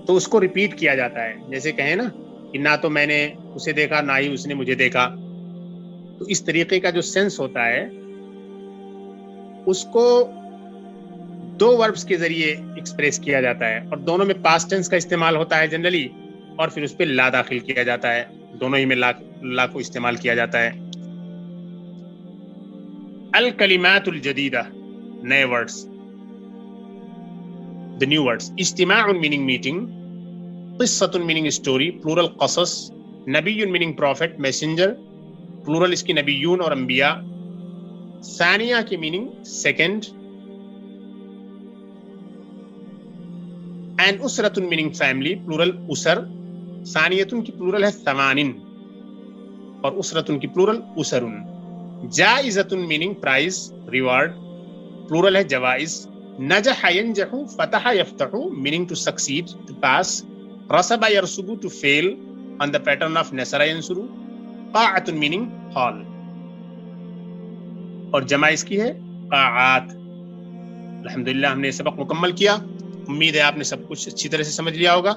تو اس کو ریپیٹ کیا جاتا ہے. جیسے کہیں نا کہ نہ تو میں نے اسے دیکھا نہ ہی اس نے مجھے دیکھا. تو اس طریقے کا جو سینس ہوتا ہے اس کو دو وربس کے ذریعے ایکسپریس کیا جاتا ہے اور دونوں میں پاسٹ ٹینس کا استعمال ہوتا ہے جنرلی, اور پھر اس پہ لا داخل کیا جاتا ہے. دونوں ہی میں لا کو استعمال کیا جاتا ہے. الکلمات الجدیدہ, نئے ورڈز. The new words. اجتماع meaning meeting, قصۃ meaning story, plural قصص, نبی meaning prophet, messenger, plural اس کی نبیون اور انبیاء. ثانیہ کی meaning second, and اسرۃ meaning family, plural اسر. ثانیتن کی plural ہے ثمانن اور اسرۃ کی plural اسرن. جائزۃ meaning prize, reward, plural ہے جوائز. نجح ینجح, فتح یفتح meaning to succeed, to pass. رسب یرسب to fail on the pattern of Nasr ینصر. قاعۃ meaning hall اور جمع اس کی ہے قاعات. الحمدللہ ہم نے سبق مکمل کیا. امید ہے آپ نے سب کچھ اچھی طرح سے سمجھ لیا ہوگا.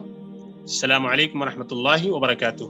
السلام علیکم ورحمۃ اللہ وبرکاتہ.